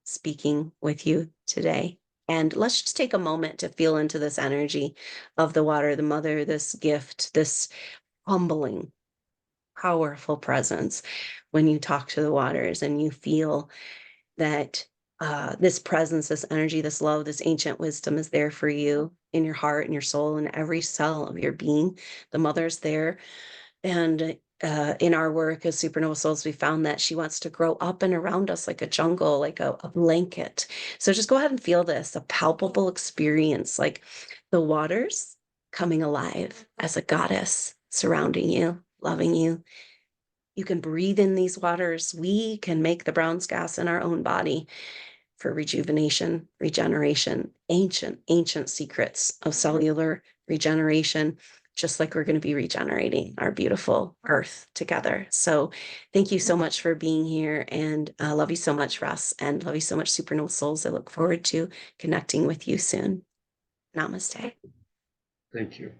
speaking with you today. And let's just take a moment to feel into this energy of the water, the mother, this gift, this humbling, powerful presence when you talk to the waters and you feel that this presence, this energy, this love, this ancient wisdom is there for you in your heart and your soul and every cell of your being. The mother's there. And in our work as Supernova Souls, we found that she wants to grow up and around us like a jungle, like a blanket. So just go ahead and feel this, a palpable experience, like the waters coming alive as a goddess surrounding you, loving you. You can breathe in these waters. We can make the Brown's gas in our own body for rejuvenation, regeneration, ancient, ancient secrets of cellular regeneration, just like we're going to be regenerating our beautiful earth together. So thank you so much for being here, and love you so much, Russ, and love you so much, Supernova Souls. I look forward to connecting with you soon. Namaste. Thank you.